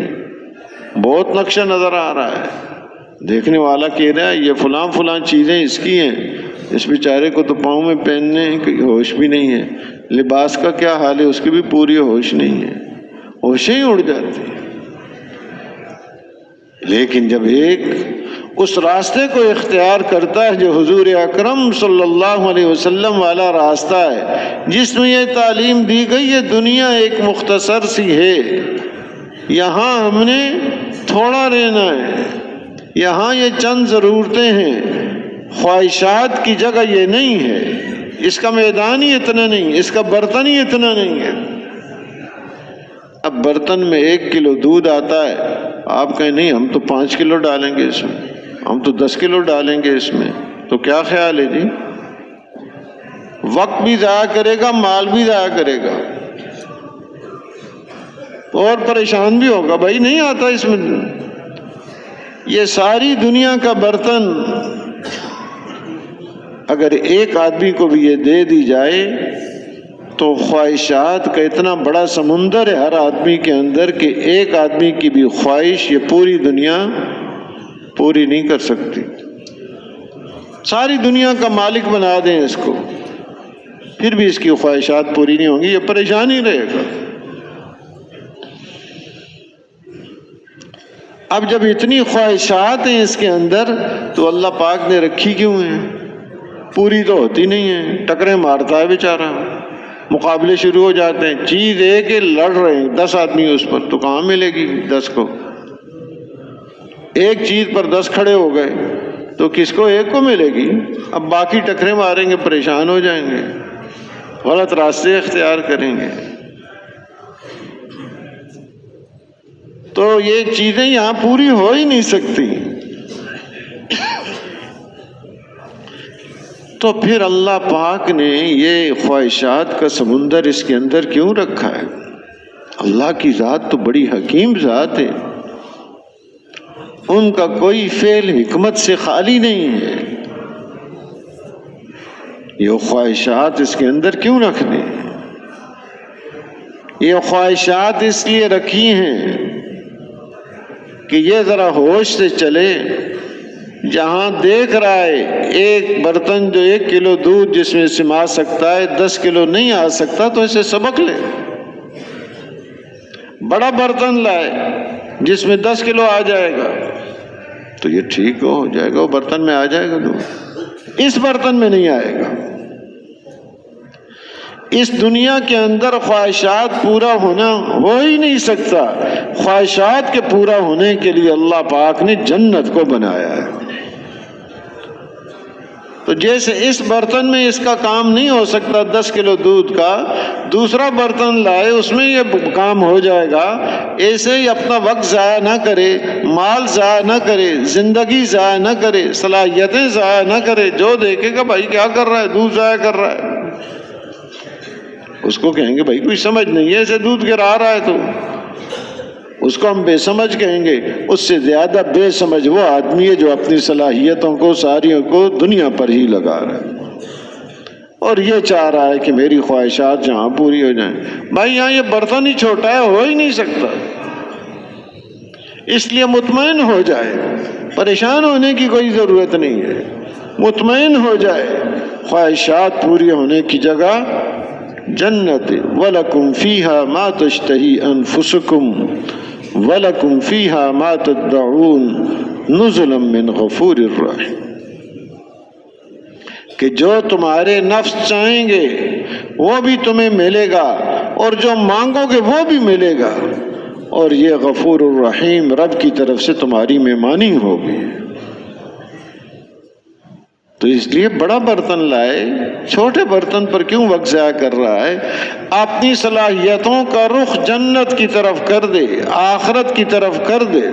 بہت نقشہ نظر آ رہا ہے. دیکھنے والا کہہ رہا ہے یہ فلاں چیزیں اس کی ہیں، اس بیچارے کو تو پاؤں میں پہننے کی ہوش بھی نہیں ہے. لباس کا کیا حال ہے، اس کی بھی پوری ہوش نہیں ہے، ہوشیں ہی اڑ جاتی ہیں. لیکن جب ایک اس راستے کو اختیار کرتا ہے جو حضور اکرم صلی اللہ علیہ وسلم والا راستہ ہے، جس میں یہ تعلیم دی گئی یہ دنیا ایک مختصر سی ہے، یہاں ہم نے تھوڑا رہنا ہے، یہاں یہ چند ضرورتیں ہیں، خواہشات کی جگہ یہ نہیں ہے، اس کا میدان ہی اتنا نہیں، اس کا برتن ہی اتنا نہیں ہے. اب برتن میں 1 کلو دودھ آتا ہے، آپ کہیں نہیں ہم تو 5 کلو ڈالیں گے اس میں، ہم تو 10 کلو ڈالیں گے اس میں، تو کیا خیال ہے جی؟ وقت بھی ضائع کرے گا، مال بھی ضائع کرے گا، اور پریشان بھی ہوگا. بھائی نہیں آتا اس میں. یہ ساری دنیا کا برتن اگر ایک آدمی کو بھی یہ دے دی جائے تو خواہشات کا اتنا بڑا سمندر ہے ہر آدمی کے اندر کہ ایک آدمی کی بھی خواہش یہ پوری دنیا پوری نہیں کر سکتی. ساری دنیا کا مالک بنا دیں اس کو، پھر بھی اس کی خواہشات پوری نہیں ہوں گی، یہ پریشان ہی رہے گا. اب جب اتنی خواہشات ہیں اس کے اندر تو اللہ پاک نے رکھی کیوں ہیں؟ پوری تو ہوتی نہیں ہے، ٹکریں مارتا ہے بیچارہ، مقابلے شروع ہو جاتے ہیں. چیز ایک ہے، لڑ رہے ہیں 10 آدمی اس پر، تو کہاں ملے گی 10 کو؟ ایک چیز پر 10 کھڑے ہو گئے تو کس کو؟ ایک کو ملے گی. اب باقی ٹکریں ماریں گے، پریشان ہو جائیں گے، غلط راستے اختیار کریں گے. تو یہ چیزیں یہاں پوری ہو ہی نہیں سکتی. تو پھر اللہ پاک نے یہ خواہشات کا سمندر اس کے اندر کیوں رکھا ہے؟ اللہ کی ذات تو بڑی حکیم ذات ہے، ان کا کوئی فعل حکمت سے خالی نہیں ہے. یہ خواہشات اس کے اندر کیوں رکھ دیں؟ یہ خواہشات اس لیے رکھی ہیں کہ یہ ذرا ہوش سے چلے. جہاں دیکھ رہا ہے ایک برتن جو 1 کلو دودھ جس میں سما سکتا ہے 10 کلو نہیں آ سکتا، تو اسے سبق لے. بڑا برتن لائے جس میں 10 کلو آ جائے گا تو یہ ٹھیک ہو جائے گا، وہ برتن میں آ جائے گا دودھ. اس برتن میں نہیں آئے گا. اس دنیا کے اندر خواہشات پورا ہونا ہو ہی نہیں سکتا. خواہشات کے پورا ہونے کے لیے اللہ پاک نے جنت کو بنایا ہے. تو جیسے اس برتن میں اس کا کام نہیں ہو سکتا 10 کلو دودھ کا، دوسرا برتن لائے اس میں یہ کام ہو جائے گا. ایسے ہی اپنا وقت ضائع نہ کرے، مال ضائع نہ کرے، زندگی ضائع نہ کرے، صلاحیتیں ضائع نہ کرے. جو دیکھے گا بھائی کیا کر رہا ہے، دودھ ضائع کر رہا ہے، اس کو کہیں گے بھائی کوئی سمجھ نہیں ہے، ایسے دودھ گرا رہا ہے، تو اس کو ہم بے سمجھ کہیں گے. اس سے زیادہ بے سمجھ وہ آدمی ہے جو اپنی صلاحیتوں کو ساریوں کو دنیا پر ہی لگا رہا ہے اور یہ چاہ رہا ہے کہ میری خواہشات جہاں پوری ہو جائیں. بھائی یہاں یہ برتن ہی چھوٹا ہے، ہو ہی نہیں سکتا. اس لیے مطمئن ہو جائے، پریشان ہونے کی کوئی ضرورت نہیں ہے. مطمئن ہو جائے، خواہشات پوری ہونے کی جگہ جنت. وَلَكُمْ فِيهَا مَا تَشْتَهِي أَنفُسُكُمْ وَلَكُمْ فِيهَا مَا تَدَّعُونَ نُزُلًا مِّنْ غَفُورٍ رَّحِيمٍ. کہ جو تمہارے نفس چاہیں گے وہ بھی تمہیں ملے گا، اور جو مانگو گے وہ بھی ملے گا، اور یہ غفور الرحیم رب کی طرف سے تمہاری مہمانی ہوگی. تو اس لیے بڑا برتن لائے، چھوٹے برتن پر کیوں وقت ضائع کر رہا ہے؟ اپنی صلاحیتوں کا رخ جنت کی طرف کر دے، آخرت کی طرف کر دے.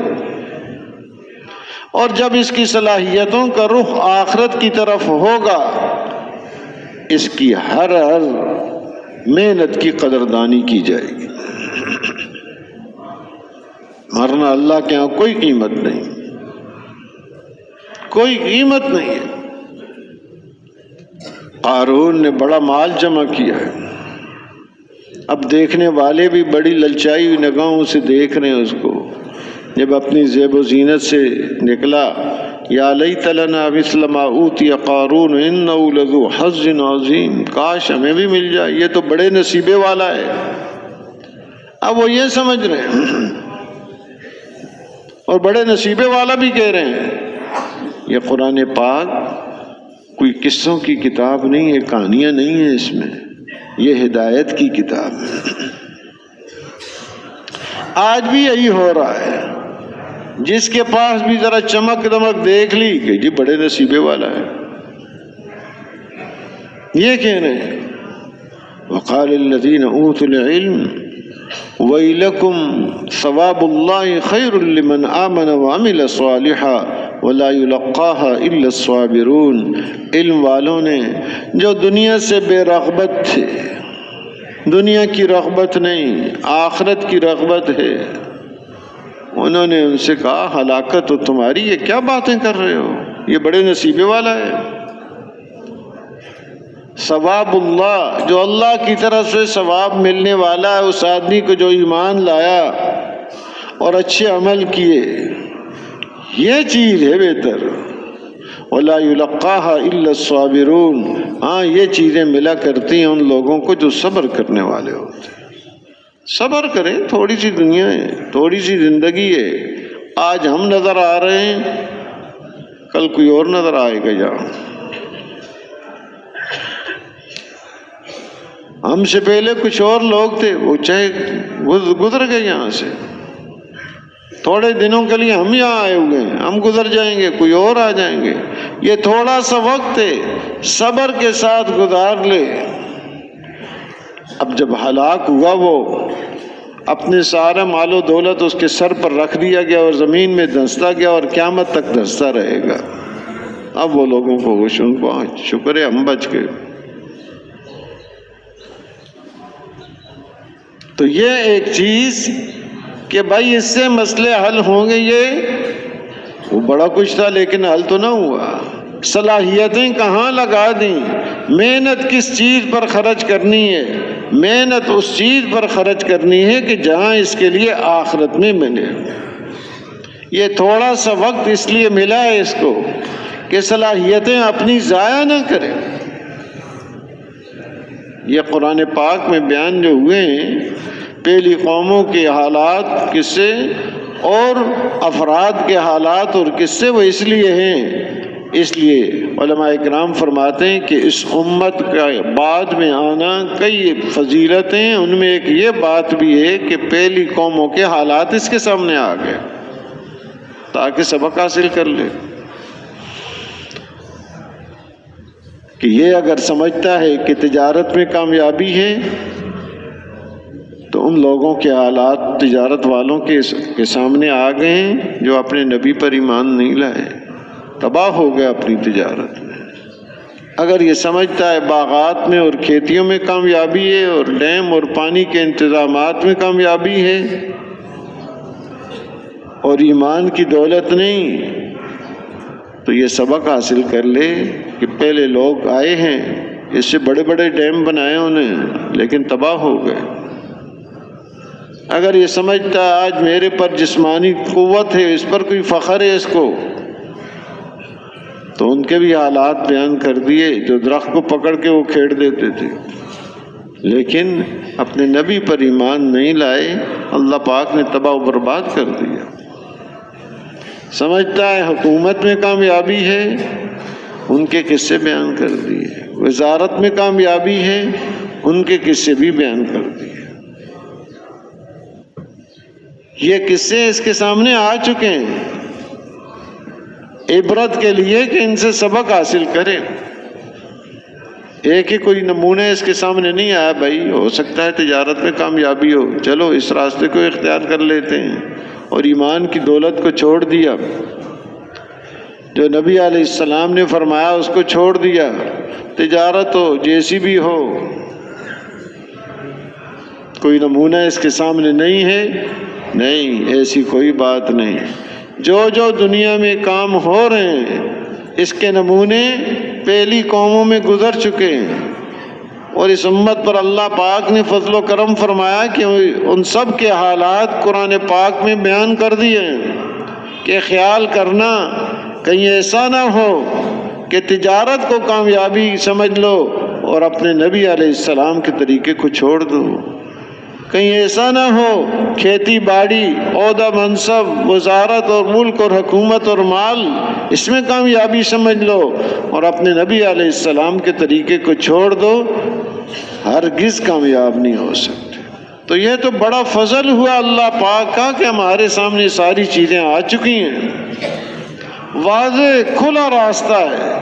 اور جب اس کی صلاحیتوں کا رخ آخرت کی طرف ہوگا، اس کی ہر محنت کی قدردانی کی جائے گی. ورنہ اللہ کے یہاں کوئی قیمت نہیں، کوئی قیمت نہیں ہے. قارون نے بڑا مال جمع کیا ہے، اب دیکھنے والے بھی بڑی للچائی ہوئی نگاہوں سے دیکھ رہے ہیں اس کو. جب اپنی زیب و زینت سے نکلا، یا لیت لنا مثل ما اوتی قارون انہ لذو حظ عظیم، کاش ہمیں بھی مل جائے، یہ تو بڑے نصیبے والا ہے. اب وہ یہ سمجھ رہے ہیں اور بڑے نصیبے والا بھی کہہ رہے ہیں. یہ قرآن پاک کوئی قصوں کی کتاب نہیں ہے، کہانیاں نہیں ہیں اس میں، یہ ہدایت کی کتاب ہے. آج بھی یہی ہو رہا ہے. جس کے پاس بھی ذرا چمک دمک دیکھ لی کہ جی بڑے نصیبے والا ہے، یہ کہہ رہے ہیں. وقال الذین اوتوا العلم ویلکم ثواب اللہ خیر لمن آمن وعمل صالحا ولا يلقاها الا الصابرون. علم والوں نے جو دنیا سے بے رغبت تھے، دنیا کی رغبت نہیں، آخرت کی رغبت ہے، انہوں نے ان سے کہا ہلاکت تو تمہاری، یہ کیا باتیں کر رہے ہو، یہ بڑے نصیبے والا ہے۔ ثواب اللہ، جو اللہ کی طرف سے ثواب ملنے والا ہے اس آدمی کو جو ایمان لایا اور اچھے عمل کیے، یہ چیز ہے بہتر۔ وَلَا يُلَقَّاهَا إِلَّا الصَّابِرُونَ، ہاں یہ چیزیں ملا کرتی ہیں ان لوگوں کو جو صبر کرنے والے ہوتے ہیں۔ صبر کریں، تھوڑی سی دنیا ہے، تھوڑی سی زندگی ہے، آج ہم نظر آ رہے ہیں، کل کوئی اور نظر آئے گا یہاں۔ ہم سے پہلے کچھ اور لوگ تھے، وہ چاہے گزر گئے یہاں سے، تھوڑے دنوں کے لیے ہم یہاں آئے ہوئے ہیں، ہم گزر جائیں گے، کوئی اور آ جائیں گے۔ یہ تھوڑا سا وقت ہے، صبر کے ساتھ گزار لے۔ اب جب ہلاک ہوا وہ، اپنے سارا مال و دولت اس کے سر پر رکھ دیا گیا اور زمین میں دھنستا گیا اور قیامت تک دھنستا رہے گا۔ اب وہ لوگوں کو ہوش، ان کو شکر ہے ہم بچ گئے۔ تو یہ ایک چیز کہ بھائی اس سے مسئلے حل ہوں گے، یہ وہ بڑا کچھ تھا لیکن حل تو نہ ہوا۔ صلاحیتیں کہاں لگا دیں، محنت کس چیز پر خرچ کرنی ہے؟ محنت اس چیز پر خرچ کرنی ہے کہ جہاں اس کے لیے آخرت میں ملے۔ یہ تھوڑا سا وقت اس لیے ملا ہے اس کو کہ صلاحیتیں اپنی ضائع نہ کرے۔ یہ قرآن پاک میں بیان جو ہوئے ہیں پہلی قوموں کے حالات قصے اور افراد کے حالات اور قصے، وہ اس لیے ہیں، اس لیے علماء اکرام فرماتے ہیں کہ اس امت کا بعد میں آنا کئی فضیلتیں، ان میں ایک یہ بات بھی ہے کہ پہلی قوموں کے حالات اس کے سامنے آ گئے تاکہ سبق حاصل کر لے کہ یہ اگر سمجھتا ہے کہ تجارت میں کامیابی ہے تو ان لوگوں کے حالات تجارت والوں کے سامنے آ گئے ہیں جو اپنے نبی پر ایمان نہیں لائے، تباہ ہو گیا اپنی تجارت میں۔ اگر یہ سمجھتا ہے باغات میں اور کھیتیوں میں کامیابی ہے اور ڈیم اور پانی کے انتظامات میں کامیابی ہے اور ایمان کی دولت نہیں، تو یہ سبق حاصل کر لے کہ پہلے لوگ آئے ہیں، اس سے بڑے بڑے ڈیم بنائے انہیں لیکن تباہ ہو گئے۔ اگر یہ سمجھتا ہے آج میرے پر جسمانی قوت ہے، اس پر کوئی فخر ہے اس کو، تو ان کے بھی حالات بیان کر دیے جو درخت کو پکڑ کے وہ کھیڑ دیتے تھے لیکن اپنے نبی پر ایمان نہیں لائے، اللہ پاک نے تباہ و برباد کر دیا۔ سمجھتا ہے حکومت میں کامیابی ہے، ان کے قصے بیان کر دیے۔ وزارت میں کامیابی ہے، ان کے قصے بھی بیان کر دیے۔ یہ قصے اس کے سامنے آ چکے ہیں عبرت کے لیے کہ ان سے سبق حاصل کریں۔ ایک ہی کوئی نمونہ اس کے سامنے نہیں آیا، بھائی ہو سکتا ہے تجارت میں کامیابی ہو، چلو اس راستے کو اختیار کر لیتے ہیں، اور ایمان کی دولت کو چھوڑ دیا، جو نبی علیہ السلام نے فرمایا اس کو چھوڑ دیا۔ تجارت ہو، جیسی بھی ہو، کوئی نمونہ اس کے سامنے نہیں ہے؟ نہیں، ایسی کوئی بات نہیں۔ جو جو دنیا میں کام ہو رہے ہیں اس کے نمونے پہلی قوموں میں گزر چکے ہیں، اور اس امت پر اللہ پاک نے فضل و کرم فرمایا کہ ان سب کے حالات قرآن پاک میں بیان کر دیے ہیں کہ خیال کرنا کہیں ایسا نہ ہو کہ تجارت کو کامیابی سمجھ لو اور اپنے نبی علیہ السلام کے طریقے کو چھوڑ دو۔ کہیں ایسا نہ ہو کھیتی باڑی، عہدہ منصب، وزارت اور ملک اور حکومت اور مال، اس میں کامیابی سمجھ لو اور اپنے نبی علیہ السلام کے طریقے کو چھوڑ دو، ہرگز کامیاب نہیں ہو سکتے۔ تو یہ تو بڑا فضل ہوا اللہ پاک کا کہ ہمارے سامنے ساری چیزیں آ چکی ہیں، واضح کھلا راستہ ہے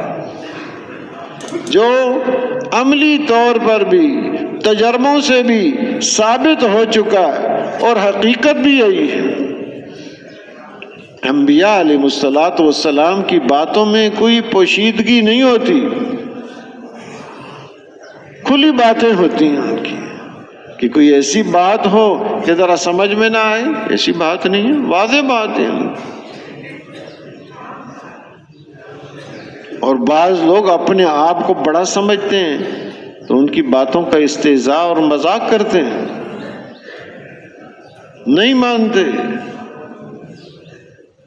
جو عملی طور پر بھی تجربوں سے بھی ثابت ہو چکا ہے اور حقیقت بھی یہی ہے۔ انبیاء علیہ الصلوۃ والسلام کی باتوں میں کوئی پوشیدگی نہیں ہوتی، کھلی باتیں ہوتی ہیں ان کی کہ کوئی ایسی بات ہو کہ ذرا سمجھ میں نہ آئے، ایسی بات نہیں ہے، واضح بات ہے۔ اور بعض لوگ اپنے آپ کو بڑا سمجھتے ہیں تو ان کی باتوں کا استہزاء اور مذاق کرتے ہیں، نہیں مانتے،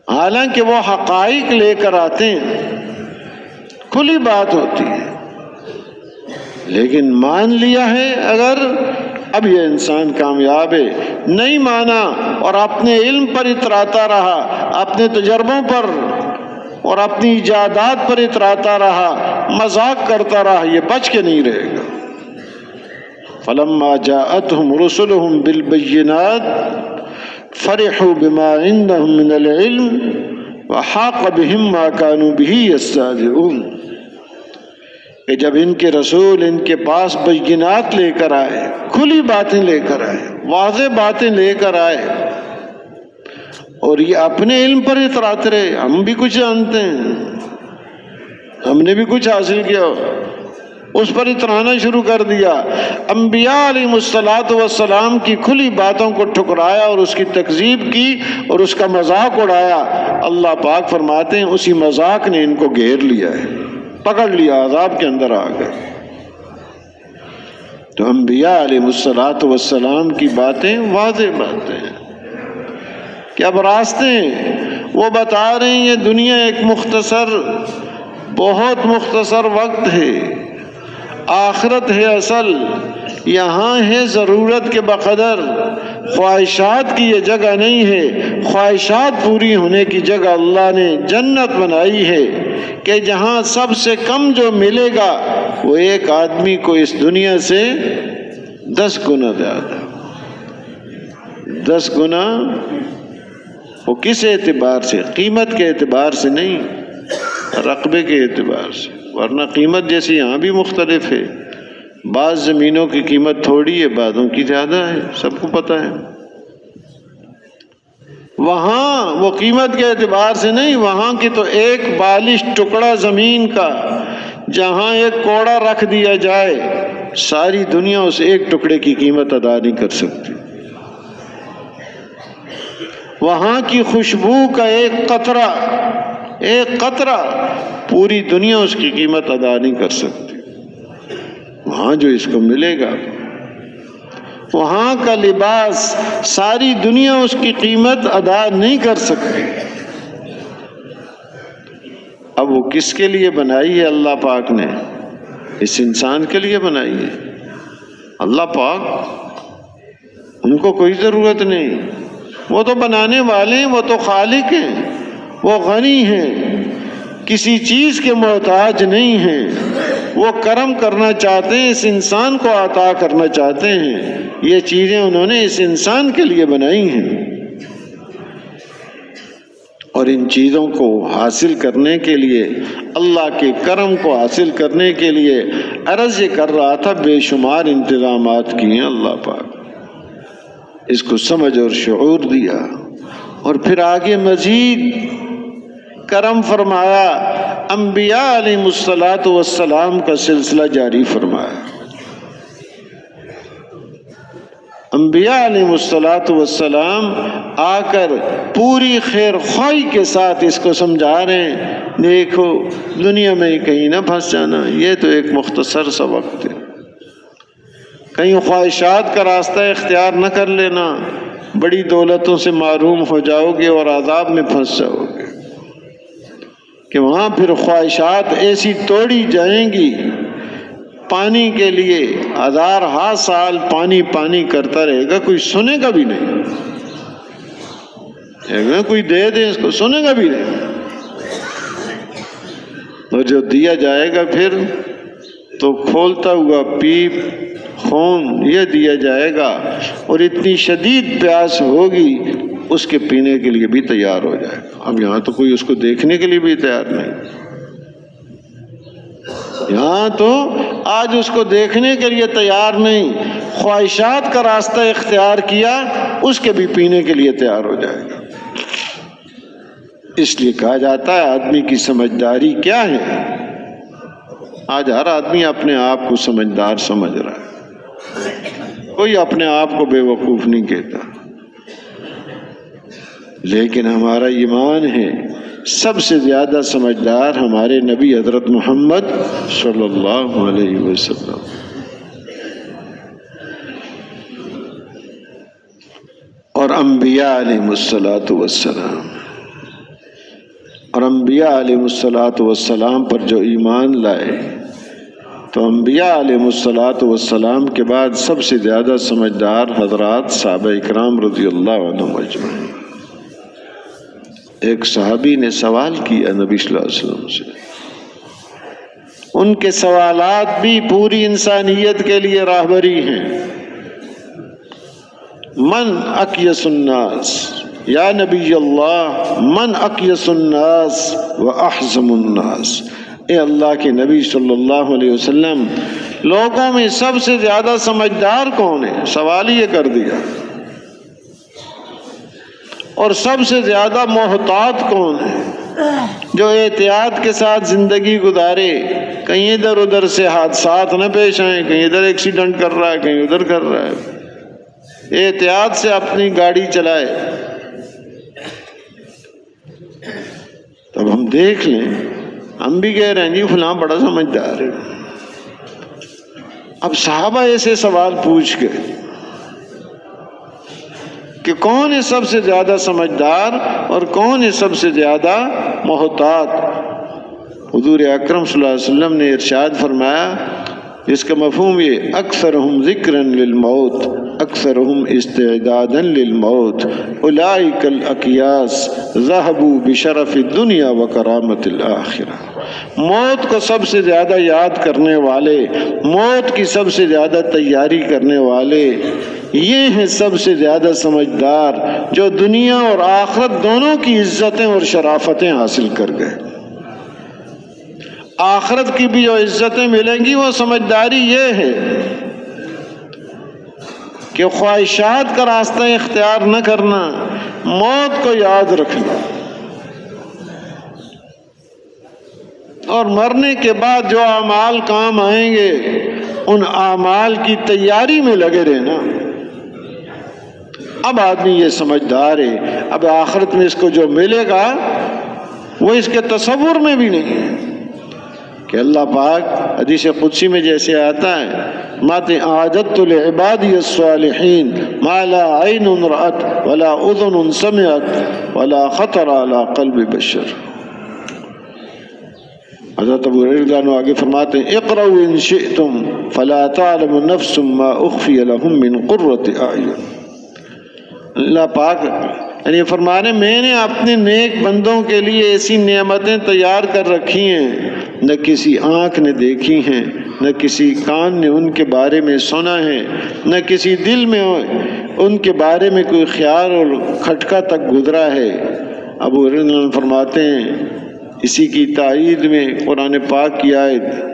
حالانکہ وہ حقائق لے کر آتے ہیں، کھلی بات ہوتی ہے، لیکن مان لیا ہے اگر، اب یہ انسان کامیاب ہے۔ نہیں مانا اور اپنے علم پر اتراتا رہا، اپنے تجربوں پر اور اپنی ایجادات پر اتراتا رہا، مذاق کرتا رہا، یہ بچ کے نہیں رہے گا۔ فلما جاءتهم رسلهم بالبينات فرحوا بما عندهم من العلم وحاق بهم ما كانوا به يستهزئون، کہ جب ان کے رسول ان کے پاس بینات لے کر آئے، کھلی باتیں لے کر آئے، واضح باتیں لے کر آئے، اور یہ اپنے علم پر اتراتے رہے، ہم بھی کچھ جانتے ہیں، ہم نے بھی کچھ حاصل کیا، اس پر اترانا شروع کر دیا۔ انبیاء علیہ الصلوۃ والسلام کی کھلی باتوں کو ٹھکرایا اور اس کی تکذیب کی اور اس کا مذاق اڑایا۔ اللہ پاک فرماتے ہیں اسی مذاق نے ان کو گھیر لیا ہے، پکڑ لیا، عذاب کے اندر آ گئے۔ تو انبیاء علیہ الصلوۃ والسلام کی باتیں واضح باتیں ہیں کہ اب راستے ہیں، وہ بتا رہے ہیں یہ دنیا ایک مختصر، بہت مختصر وقت ہے، آخرت ہے اصل، یہاں ہے ضرورت کے بقدر، خواہشات کی یہ جگہ نہیں ہے، خواہشات پوری ہونے کی جگہ اللہ نے جنت بنائی ہے کہ جہاں سب سے کم جو ملے گا وہ ایک آدمی کو اس دنیا سے 10 گنا زیادہ، 10 گنا۔ وہ کس اعتبار سے؟ قیمت کے اعتبار سے نہیں، رقبے کے اعتبار سے، ورنہ قیمت جیسے یہاں بھی مختلف ہے، بعض زمینوں کی قیمت تھوڑی ہے، بعضوں کی زیادہ ہے، سب کو پتہ ہے۔ وہاں وہ قیمت کے اعتبار سے نہیں، وہاں کی تو ایک بالش ٹکڑا زمین کا جہاں ایک کوڑا رکھ دیا جائے، ساری دنیا اس ایک ٹکڑے کی قیمت ادا نہیں کر سکتی۔ وہاں کی خوشبو کا ایک قطرہ پوری دنیا اس کی قیمت ادا نہیں کر سکتی۔ وہاں جو اس کو ملے گا، وہاں کا لباس، ساری دنیا اس کی قیمت ادا نہیں کر سکتی۔ اب وہ کس کے لیے بنائی ہے اللہ پاک نے؟ اس انسان کے لیے بنائی ہے۔ اللہ پاک، ان کو کوئی ضرورت نہیں، وہ تو بنانے والے ہیں، وہ تو خالق ہیں، وہ غنی ہیں، کسی چیز کے محتاج نہیں ہیں، وہ کرم کرنا چاہتے ہیں، اس انسان کو عطا کرنا چاہتے ہیں، یہ چیزیں انہوں نے اس انسان کے لیے بنائی ہیں۔ اور ان چیزوں کو حاصل کرنے کے لیے، اللہ کے کرم کو حاصل کرنے کے لیے، عرض یہ کر رہا تھا، بے شمار انتظامات کیے ہیں اللہ پاک، اس کو سمجھ اور شعور دیا، اور پھر آگے مزید کرم فرمایا، انبیاء علیہ الصلوۃ والسلام کا سلسلہ جاری فرمایا۔ انبیاء علیہ الصلوۃ والسلام آ کر پوری خیر خواہی کے ساتھ اس کو سمجھا رہے ہیں، دیکھو دنیا میں کہیں نہ پھنس جانا، یہ تو ایک مختصر سا وقت ہے، کہیں خواہشات کا راستہ اختیار نہ کر لینا، بڑی دولتوں سے محروم ہو جاؤ گے اور عذاب میں پھنس جاؤ گے، کہ وہاں پھر خواہشات ایسی توڑی جائیں گی، پانی کے لیے 1000 سال پانی پانی کرتا رہے گا، کوئی سنے گا بھی نہیں، اگر کوئی دے دے اس کو سنے گا بھی نہیں، اور جو دیا جائے گا پھر تو کھولتا ہوا پیپ خون یہ دیا جائے گا، اور اتنی شدید پیاس ہوگی اس کے پینے کے لیے بھی تیار ہو جائے گا۔ اب یہاں تو کوئی اس کو دیکھنے کے لیے بھی تیار نہیں، یہاں تو آج اس کو دیکھنے کے لیے تیار نہیں، خواہشات کا راستہ اختیار کیا، اس کے بھی پینے کے لیے تیار ہو جائے گا۔ اس لیے کہا جاتا ہے آدمی کی سمجھداری کیا ہے؟ آج ہر آدمی اپنے آپ کو سمجھدار سمجھ رہا ہے، کوئی اپنے آپ کو بے وقوف نہیں کہتا، لیکن ہمارا ایمان ہے سب سے زیادہ سمجھدار ہمارے نبی حضرت محمد صلی اللہ علیہ وسلم۔ اور انبیاء علیہ الصلوۃ والسلام، اور انبیاء علیہ الصلوۃ والسلام پر جو ایمان لائے، تو انبیاء علیہ الصلوۃ والسلام کے بعد سب سے زیادہ سمجھدار حضرات صحابہ اکرام رضی اللہ عنہم اجمعین۔ ایک صحابی نے سوال کیا نبی صلی اللہ علیہ وسلم سے، ان کے سوالات بھی پوری انسانیت کے لیے راہبری ہیں۔ من اکیس الناس، یا نبی اللہ من اکیس الناس و احزم الناس، اے اللہ کے نبی صلی اللہ علیہ وسلم، لوگوں میں سب سے زیادہ سمجھدار کون ہے؟ سوال یہ کر دیا۔ اور سب سے زیادہ محتاط کون ہے؟ جو احتیاط کے ساتھ زندگی گزارے، کہیں ادھر ادھر سے حادثات نہ پیش آئیں، کہیں ادھر ایکسیڈنٹ کر رہا ہے، کہیں ادھر کر رہا ہے، احتیاط سے اپنی گاڑی چلائے۔ تب ہم دیکھ لیں، ہم بھی کہہ رہے ہیں جی فلاں بڑا سمجھدار ہے۔ اب صحابہ ایسے سوال پوچھ گئے کہ کون ہے سب سے زیادہ سمجھدار اور کون ہے سب سے زیادہ محتاط؟ حضور اکرم صلی اللہ علیہ وسلم نے ارشاد فرمایا، اس کا مفہوم یہ، اکثرہم ذکرا للموت اکثرہم استعدادا للموت اولئک الاکیاس ذہبوا بشرف الدنیا وکرامت الآخرہ۔ موت کو سب سے زیادہ یاد کرنے والے، موت کی سب سے زیادہ تیاری کرنے والے، یہ ہیں سب سے زیادہ سمجھدار جو دنیا اور آخرت دونوں کی عزتیں اور شرافتیں حاصل کر گئے۔ آخرت کی بھی جو عزتیں ملیں گی وہ سمجھداری یہ ہے کہ خواہشات کا راستہ اختیار نہ کرنا، موت کو یاد رکھنا، اور مرنے کے بعد جو اعمال کام آئیں گے ان اعمال کی تیاری میں لگے رہنا۔ اب آدمی یہ سمجھدار ہے، اب آخرت میں اس کو جو ملے گا وہ اس کے تصور میں بھی نہیں ہے، کہ اللہ پاک حدیث قدسی میں جیسے آتا ہے، مات اعددت لعبادی الصالحین ما لا عین رأت ولا اذن سمعت ولا خطر علی قلب بشر۔ حضرت ابو ہریرہ آگے فرماتے ہیں، اقرؤوا ان شئتم فلا تعلم نفس ما اخفی لهم من قرۃ اعین۔ اللہ پاک یعنی فرمانے، میں نے اپنے نیک بندوں کے لیے ایسی نعمتیں تیار کر رکھی ہیں، نہ کسی آنکھ نے دیکھی ہیں، نہ کسی کان نے ان کے بارے میں سنا ہے، نہ کسی دل میں ان کے بارے میں کوئی خیال اور کھٹکا تک گزرا ہے۔ ابو ہریرہ فرماتے ہیں اسی کی تائید میں قرآن پاک کی آیت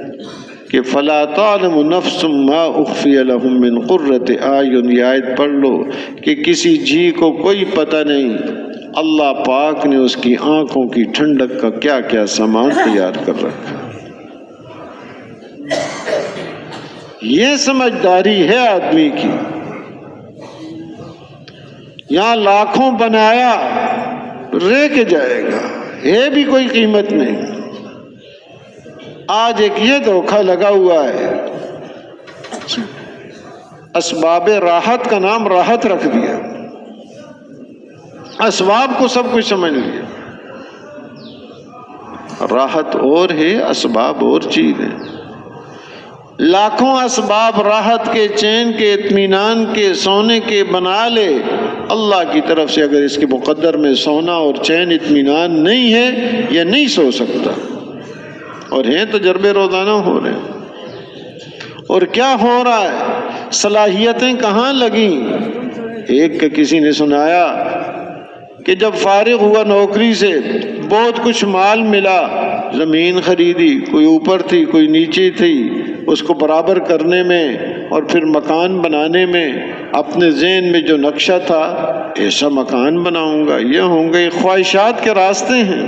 کہ فلا تعلم نفس ما اخفی لهم من قرۃ اعین، یہ آیت پڑھ لو کہ کسی جی کو کوئی پتہ نہیں اللہ پاک نے اس کی آنکھوں کی ٹھنڈک کا کیا کیا سامان تیار کر رکھا۔ یہ سمجھداری ہے آدمی کی۔ یہاں لاکھوں بنایا رہ کے جائے گا، ہے بھی کوئی قیمت نہیں۔ آج ایک یہ دھوکہ لگا ہوا ہے، اسباب راحت کا نام راحت رکھ دیا، اسباب کو سب کچھ سمجھ لیا۔ راحت اور ہے، اسباب اور چیز ہے۔ لاکھوں اسباب راحت کے، چین کے، اطمینان کے، سونے کے بنا لے، اللہ کی طرف سے اگر اس کے مقدر میں سونا اور چین اطمینان نہیں ہے، یہ نہیں سو سکتا۔ اور ہیں تجربے روزانہ ہو رہے ہیں۔ اور کیا ہو رہا ہے؟ صلاحیتیں کہاں لگیں؟ ایک کا کسی نے سنایا کہ جب فارغ ہوا نوکری سے، بہت کچھ مال ملا، زمین خریدی، کوئی اوپر تھی کوئی نیچے تھی، اس کو برابر کرنے میں اور پھر مکان بنانے میں اپنے ذہن میں جو نقشہ تھا، ایسا مکان بناؤں گا، یہ ہوں گے، خواہشات کے راستے ہیں۔